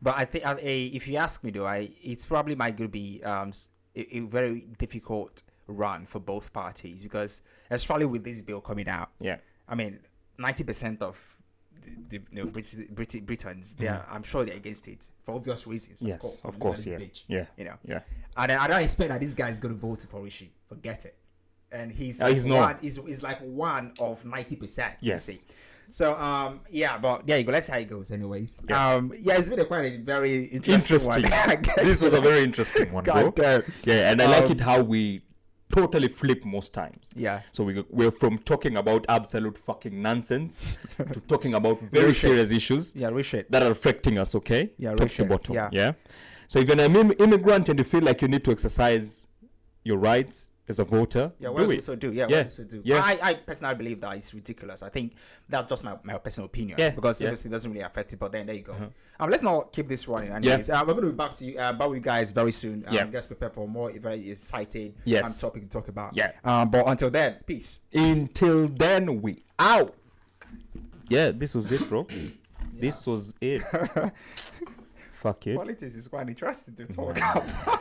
S1: But I think if you ask me, though, it's probably might going to be a very difficult run for both parties, because especially with this bill coming out.
S2: Yeah.
S1: I mean, 90% of the Britons, I'm sure they're against it for obvious reasons.
S2: Yes, of course, yeah.
S1: Bitch,
S2: yeah.
S1: You know.
S2: Yeah.
S1: And I don't expect that this guy is going to vote for Rishi. Forget it. And he's
S2: he's not.
S1: He's like one of 90%.
S2: Yes.
S1: You see. So yeah, but there you go. Let's see how it goes. Anyways,
S2: Yeah.
S1: it's been quite a very interesting one. I guess.
S2: This was a very interesting one, bro.
S1: God damn.
S2: Yeah, and I like it how we totally flip most times.
S1: Yeah.
S2: So we're from talking about absolute fucking nonsense to talking about very
S1: Real shit.
S2: serious issues
S1: Yeah, real shit.
S2: that are affecting us. Okay.
S1: Yeah, real
S2: Top to
S1: shit.
S2: bottom.
S1: Yeah.
S2: Yeah. So if you're an immigrant and you feel like you need to exercise your rights as a voter,
S1: Yeah,
S2: do
S1: well,
S2: it.
S1: so do. Yeah,
S2: Yeah.
S1: well, so do.
S2: Yeah.
S1: I personally believe that it's ridiculous. I think that's just my personal opinion.
S2: Yeah,
S1: Because
S2: yeah.
S1: obviously it doesn't really affect it. But then there you go. Let's not keep this running.
S2: Yeah.
S1: Anyways, we're going to be back to you, back with you guys very soon.
S2: Yeah.
S1: Just prepare for more very exciting
S2: Yes.
S1: topic to talk about.
S2: Yeah.
S1: But until then, peace.
S2: Until then, we out. Yeah, this was it, bro. This was it. Fuck it.
S1: Politics is quite interesting to talk about.